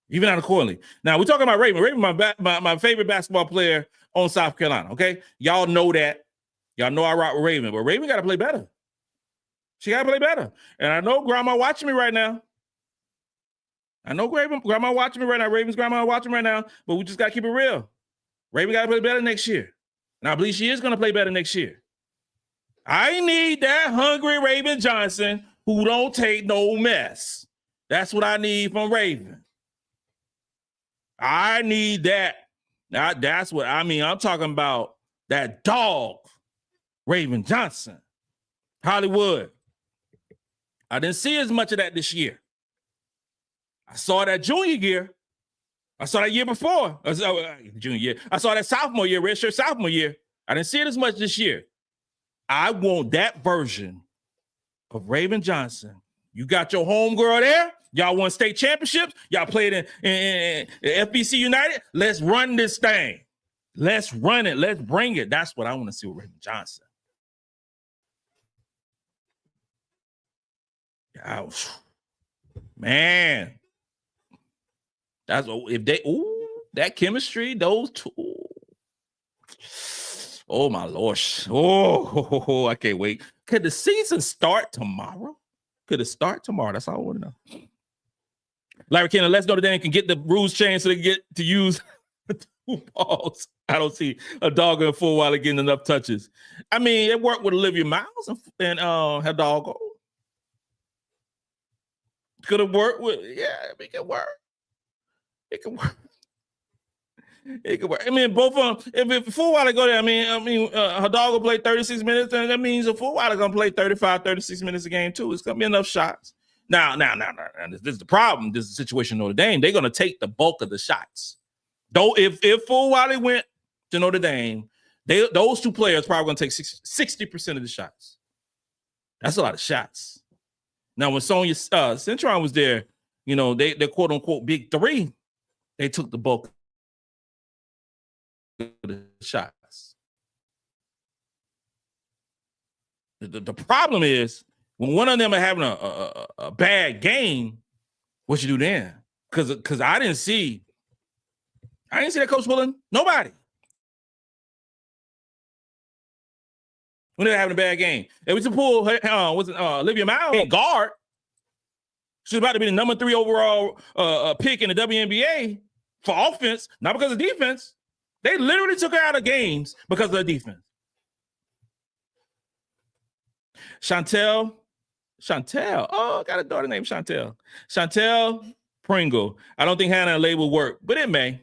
S2: Now, we're talking about Raven. Raven, my favorite basketball player on South Carolina, okay? Y'all know that. Y'all know I rock with Raven, but Raven got to play better. She got to play better. And I know Grandma watching me right now. Grandma watching me right now. Raven's grandma watching me right now, but we just got to keep it real. Raven got to play better next year. And I believe she is going to play better next year. I need that hungry Raven Johnson who don't take no mess. That's what I need from Raven. I need that. That's what I mean. I'm talking about that dog, Raven Johnson. Hollywood. I didn't see as much of that this year. I saw that junior year. I saw that year before. Junior year. I saw that sophomore year, redshirt sophomore year. I didn't see it as much this year. I want that version of Raven Johnson. You got your homegirl there. Y'all won state championships. Y'all played in FBC United. Let's run this thing. Let's run it. Let's bring it. That's what I want to see with Raven Johnson. Man. That's if they that chemistry, those two. Oh my Lord. I can't wait. Could the season start tomorrow? Could it start tomorrow? That's all I want to know. Larry Kenner, let's know that they can get the rules changed so they get to use 2 balls. I don't see a dog and Fulwiley getting enough touches. I mean, it worked with Olivia Miles and her dog. Could have worked with, it can work. It can work. It could work. I mean, both of them, if Fulwiley go there, I mean, her dog will play 36 minutes, and that means a Fulwiley going to play 35, 36 minutes a game too. It's going to be enough shots. Now. This is the problem. This is the situation in Notre Dame. They're going to take the bulk of the shots. Though, if Fulwiley went to Notre Dame, those 2 players probably going to take 60% of the shots. That's a lot of shots. Now, when Sonia Cintron was there, they quote unquote big 3, they took the bulk of the shots. The problem is when one of them are having a bad game, what you do then? Because I didn't see that coach willing nobody when they were having a bad game. It was to pull Olivia Miles guard. She's about to be the number 3 overall pick in the WNBA for offense, not because of defense. They literally took her out of games because of the defense. Chantel. Oh, I got a daughter named Chantel. Chantel Pringle. I don't think Hannah and Lay will work, but it may.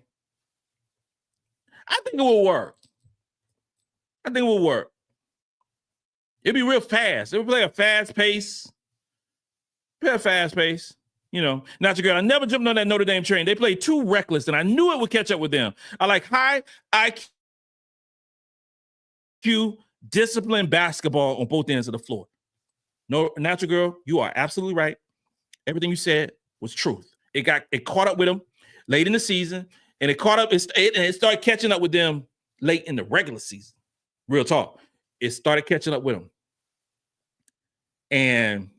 S2: I think it will work. I think it will work. It'll be real fast. It'll play a fast pace. Play a fast pace. You know, not your girl. I never jumped on that Notre Dame train. They played too reckless, and I knew it would catch up with them. I like high IQ, disciplined basketball on both ends of the floor. No, natural girl, you are absolutely right. Everything you said was truth. It caught up with them late in the season, and it started catching up with them late in the regular season. Real talk. It started catching up with them. And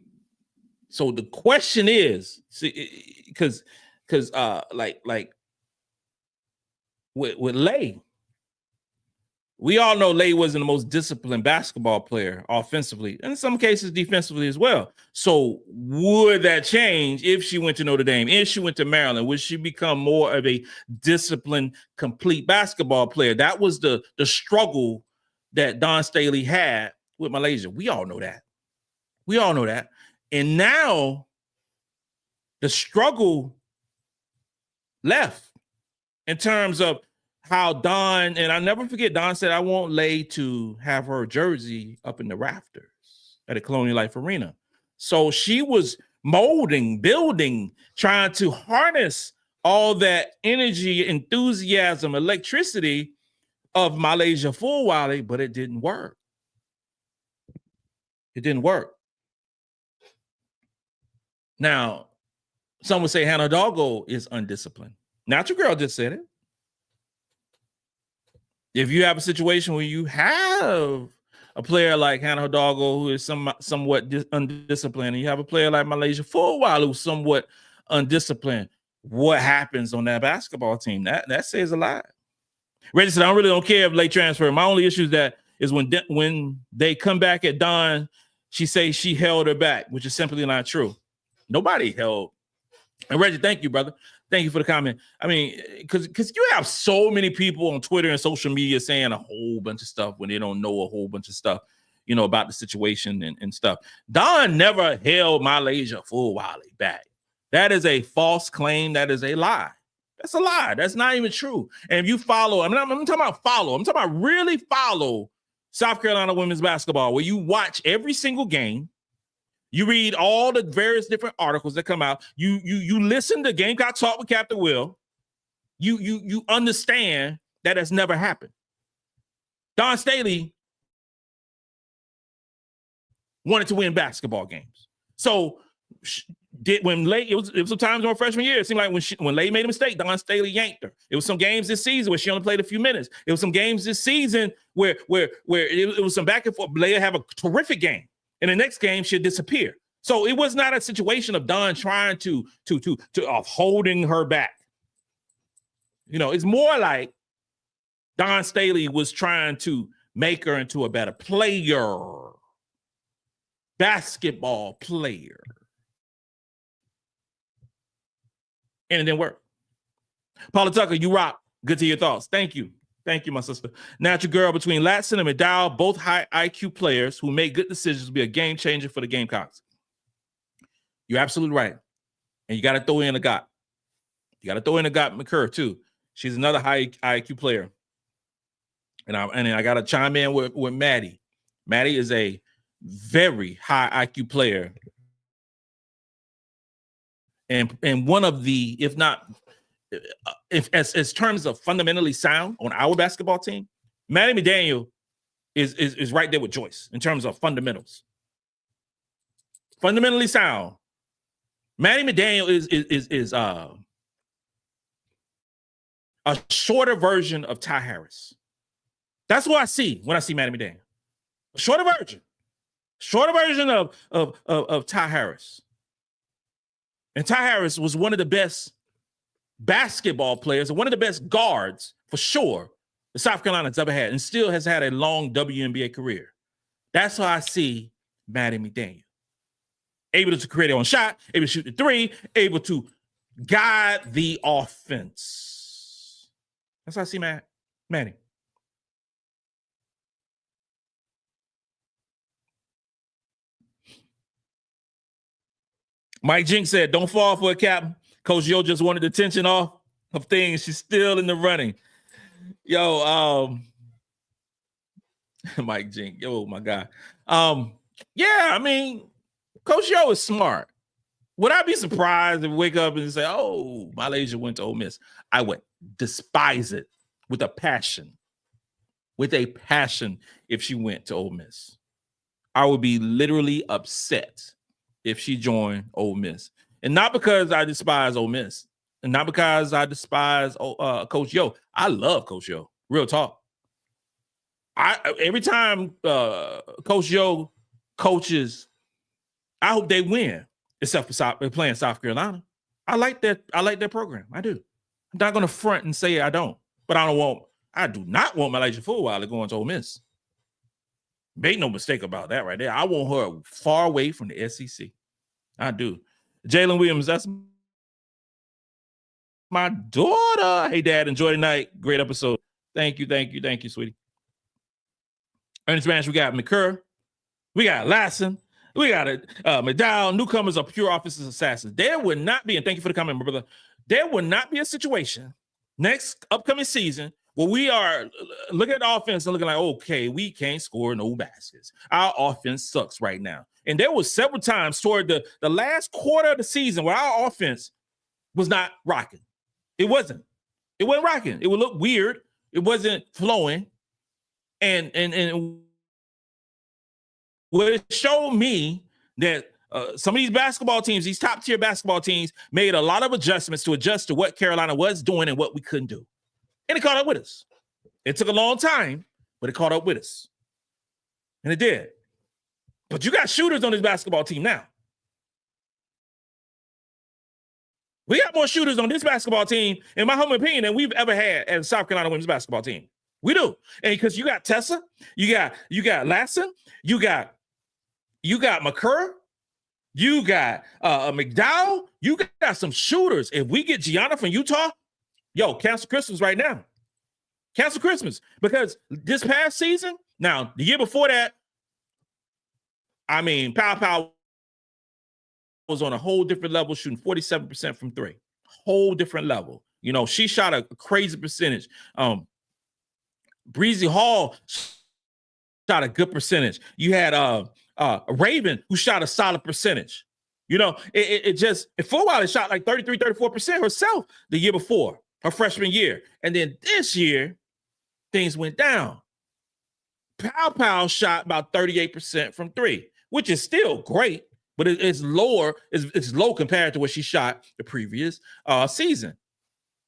S2: so the question is, because like with Lay, we all know Lay wasn't the most disciplined basketball player offensively, and in some cases defensively as well. So would that change if she went to Notre Dame, if she went to Maryland? Would she become more of a disciplined, complete basketball player? That was the struggle that Dawn Staley had with MiLaysia. We all know that. We all know that. And now the struggle left in terms of how Dawn, and I never forget, Dawn said, I want Lay to have her jersey up in the rafters at a Colonial Life Arena. So she was molding, building, trying to harness all that energy, enthusiasm, electricity of MiLaysia Fulwiley, but it didn't work. It didn't work. Now, some would say Hannah Dauda is undisciplined. Natural girl just said it. If you have a situation where you have a player like Hannah Dauda who is somewhat undisciplined, and you have a player like MiLaysia Fulwiley who's somewhat undisciplined, what happens on that basketball team? That says a lot. Reggie said, I really don't care if late transfer. My only issue is when they come back at Dawn, she says she held her back, which is simply not true. Nobody held. And Reggie, thank you, brother. Thank you for the comment. I mean, because you have so many people on Twitter and social media saying a whole bunch of stuff when they don't know a whole bunch of stuff, you know, about the situation and stuff. Dawn never held MiLaysia Fulwiley back. That is a false claim. That is a lie. That's a lie. That's not even true. And if you follow, I'm talking about follow. I'm talking about really follow South Carolina women's basketball, where you watch every single game. You read all the various different articles that come out. You listen to Gamecocks Talk with Captain Will. You understand that has never happened. Dawn Staley wanted to win basketball games. So when Lay, it was some times in her freshman year, it seemed like when Lay made a mistake, Dawn Staley yanked her. It was some games this season where she only played a few minutes. It was some games this season where it was some back and forth. Lay would have a terrific game. In the next game, she'll disappear. So it was not a situation of Dawn trying to holding her back. You know, it's more like Dawn Staley was trying to make her into a better player, basketball player. And it didn't work. Paula Tucker, you rock. Good to your thoughts. Thank you. Thank you, my sister. Natural girl, between Latson and McDowell, both high IQ players who make good decisions, will be a game changer for the Gamecocks. You're absolutely right. And you got to throw in Agot. You got to throw in Agot McCurr, too. She's another high IQ player. And I got to chime in with Maddy. Maddy is a very high IQ player. And one of the, if not, if as terms of fundamentally sound on our basketball team, Maddy McDaniel is right there with Joyce in terms of fundamentals. Fundamentally sound. Maddy McDaniel is a shorter version of Ty Harris. That's what I see when I see Maddy McDaniel. A shorter version of Ty Harris. And Ty Harris was one of the best basketball players and one of the best guards, for sure, the South Carolina's ever had, and still has had a long WNBA career. That's how I see Maddy McDaniel. Able to create her own shot, able to shoot the three, able to guide the offense. That's how I see Maddy. Mike Jinks said, don't fall for it, Captain. Coach Yo just wanted the tension off of things. She's still in the running. Yo, Mike Jink. Yo, my God. Yeah, I mean, Coach Yo is smart. Would I be surprised if we wake up and say, oh, MiLaysia went to Ole Miss? I would despise it with a passion. With a passion if she went to Ole Miss. I would be literally upset if she joined Ole Miss. And not because I despise Ole Miss. And not because I despise Coach Yo. I love Coach Yo. Real talk. Every time Coach Yo coaches, I hope they win. Except for playing South Carolina. I like that program. I do. I'm not going to front and say I don't. But I do not want MiLaysia Fulwiley going to Ole Miss. Make no mistake about that right there. I want her far away from the SEC. I do. Jalen Williams, that's my daughter. Hey, Dad, enjoy the night. Great episode. Thank you, sweetie. Ernest Ranch, we got McCurr. We got Latson. We got McDowell. Newcomers are pure offensive assassins. There would not be, and thank you for the comment, my brother, there would not be a situation next upcoming season where we are looking at the offense and looking like, okay, we can't score no baskets. Our offense sucks right now. And there was several times toward the last quarter of the season where our offense was not rocking. It wasn't rocking. It would look weird. It wasn't flowing. And what it showed me that some of these basketball teams, these top-tier basketball teams, made a lot of adjustments to adjust to what Carolina was doing and what we couldn't do. And it caught up with us. It took a long time, but it caught up with us. And it did. But you got shooters on this basketball team now. We got more shooters on this basketball team, in my humble opinion, than we've ever had as a South Carolina women's basketball team. We do. And because you got Tessa, you got Latson, you got McCurr, you got McDowell, you got some shooters. If we get Gianna from Utah, cancel Christmas right now. Cancel Christmas. Because this past season, now, the year before that, I mean, Pow was on a whole different level, shooting 47% from three. Whole different level. You know, she shot a crazy percentage. Breezy Hall shot a good percentage. You had Raven, who shot a solid percentage. You know, it Fulwiley shot like 33, 34% herself the year before, her freshman year. And then this year, things went down. Pow shot about 38% from three, which is still great, but it's lower. It's low compared to what she shot the previous season.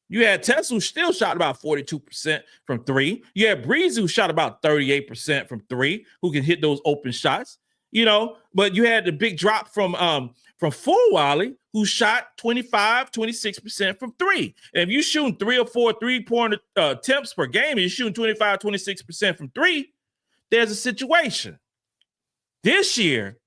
S2: You had Tessa, who still shot about 42% from three. You had Breeze, who shot about 38% from three, who can hit those open shots. You know, but you had the big drop from Fulwiley, who shot 25, 26% from three. And if you're shooting 3 or 4 3-point attempts per game, and you're shooting 25, 26% from three, there's a situation. This year,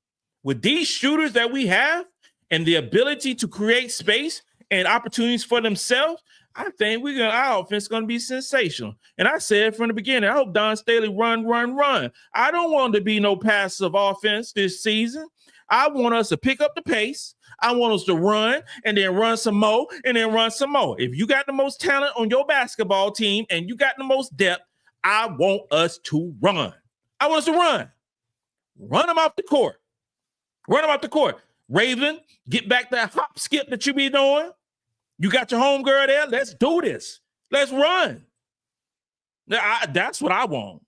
S2: with these shooters that we have and the ability to create space and opportunities for themselves, I think our offense is going to be sensational. And I said from the beginning, I hope Dawn Staley run. I don't want to be no passive offense this season. I want us to pick up the pace. I want us to run and then run some more and then run some more. If you got the most talent on your basketball team and you got the most depth, I want us to run. I want us to run. Run them off the court. Run them off the court. Raven, get back that hop skip that you be doing. You got your homegirl there. Let's do this. Let's run. That's what I want.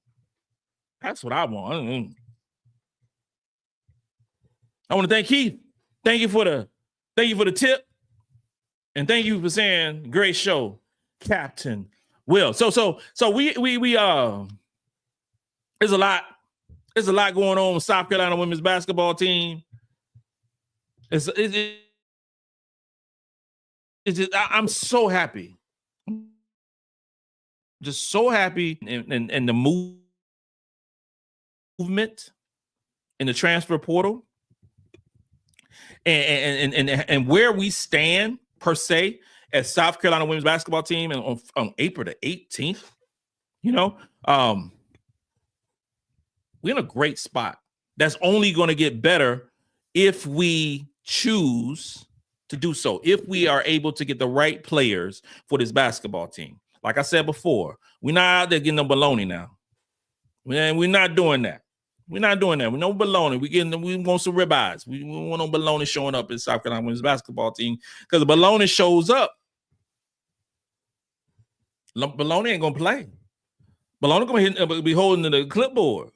S2: That's what I want. I want to thank Keith. Thank you for the tip. And thank you for saying great show, Captain Will. So we there's a lot going on with South Carolina women's basketball team. I'm so happy. Just so happy in the movement in the transfer portal and where we stand per se as South Carolina women's basketball team and on April the 18th. You know, we're in a great spot. That's only going to get better if we choose to do so if we are able to get the right players for this basketball team. Like I said before, we're not out there getting no baloney now. We're not doing that. We're not doing that. We no baloney. We want some ribeyes. We want no baloney showing up in South Carolina women's basketball team because the baloney shows up. Baloney ain't gonna play. Baloney gonna be holding the clipboard.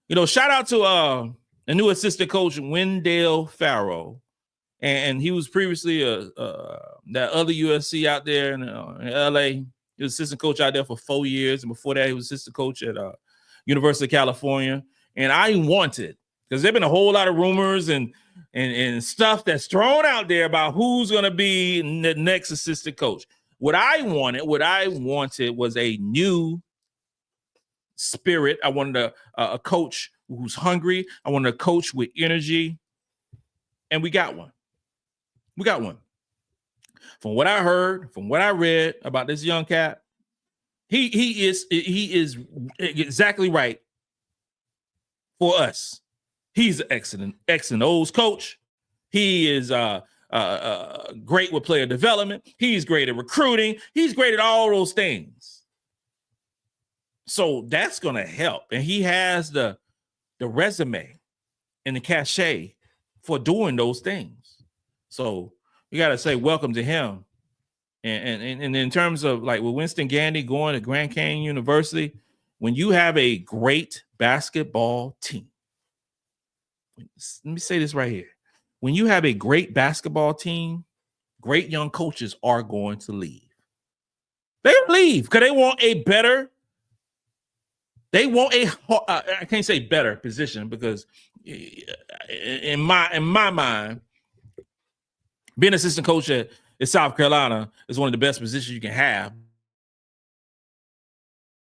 S2: You know, shout out to a new assistant coach, Wendell Farrow, and he was previously that other USC out there in LA. He was assistant coach out there for 4 years, and before that, he was assistant coach at University of California. And I wanted, because there's been a whole lot of rumors and stuff that's thrown out there about who's going to be the next assistant coach. What I wanted was a new spirit. I wanted a coach who's hungry. I wanted a coach with energy. And we got one. We got one. From what I heard, from what I read about this young cat, he is exactly right for us. He's an excellent O's coach. He is great with player development. He's great at recruiting. He's great at all those things. So that's going to help. And he has the resume and the cachet for doing those things. So you got to say welcome to him. And in terms of like with Winston Gandy going to Grand Canyon University, when you have a great basketball team, let me say this right here. When you have a great basketball team, great young coaches are going to leave. They leave because they want I can't say better position because in my mind, being assistant coach at South Carolina is one of the best positions you can have.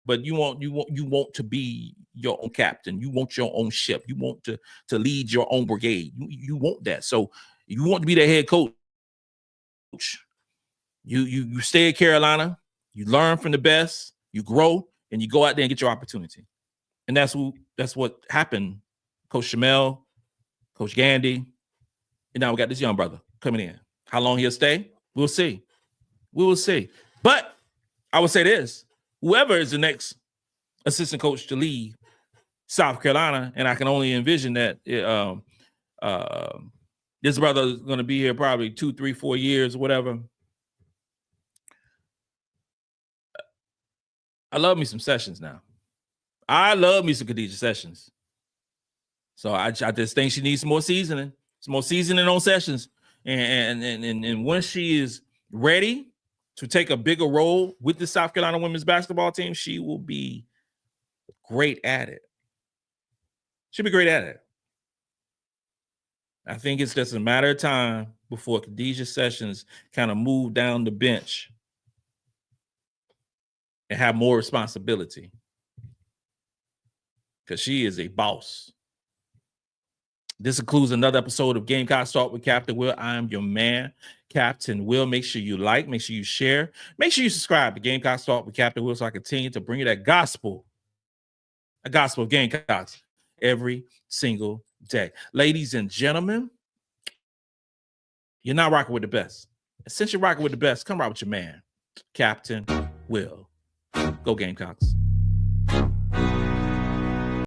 S2: But you want to be your own captain. You want your own ship. You want to lead your own brigade. You want that. So you want to be the head coach. You stay at Carolina. You learn from the best. You grow, and you go out there and get your opportunity. And that's what happened. Coach Shamel, Coach Gandy, and now we got this young brother coming in. How long he'll stay? We'll see. We will see. But I would say this. Whoever is the next assistant coach to lead South Carolina, and I can only envision that this brother is going to be here probably 2, 3, 4 years, whatever. I love me some Sessions now. I love me some Khadijah Sessions. So I just think she needs some more seasoning on Sessions. And once she is ready to take a bigger role with the South Carolina women's basketball team, she will be great at it. She'll be great at it. I think it's just a matter of time before Khadijah Sessions kind of move down the bench and have more responsibility because she is a boss. This includes another episode of Gamecocks Talk with Captain Will. I am your man, Captain Will. Make sure you like, make sure you share, make sure you subscribe to Gamecocks Talk with Captain Will so I continue to bring you that gospel of Gamecocks every single day. Ladies and gentlemen, you're not rocking with the best. Since you're rocking with the best, come rock with your man, Captain Will. Go Gamecocks.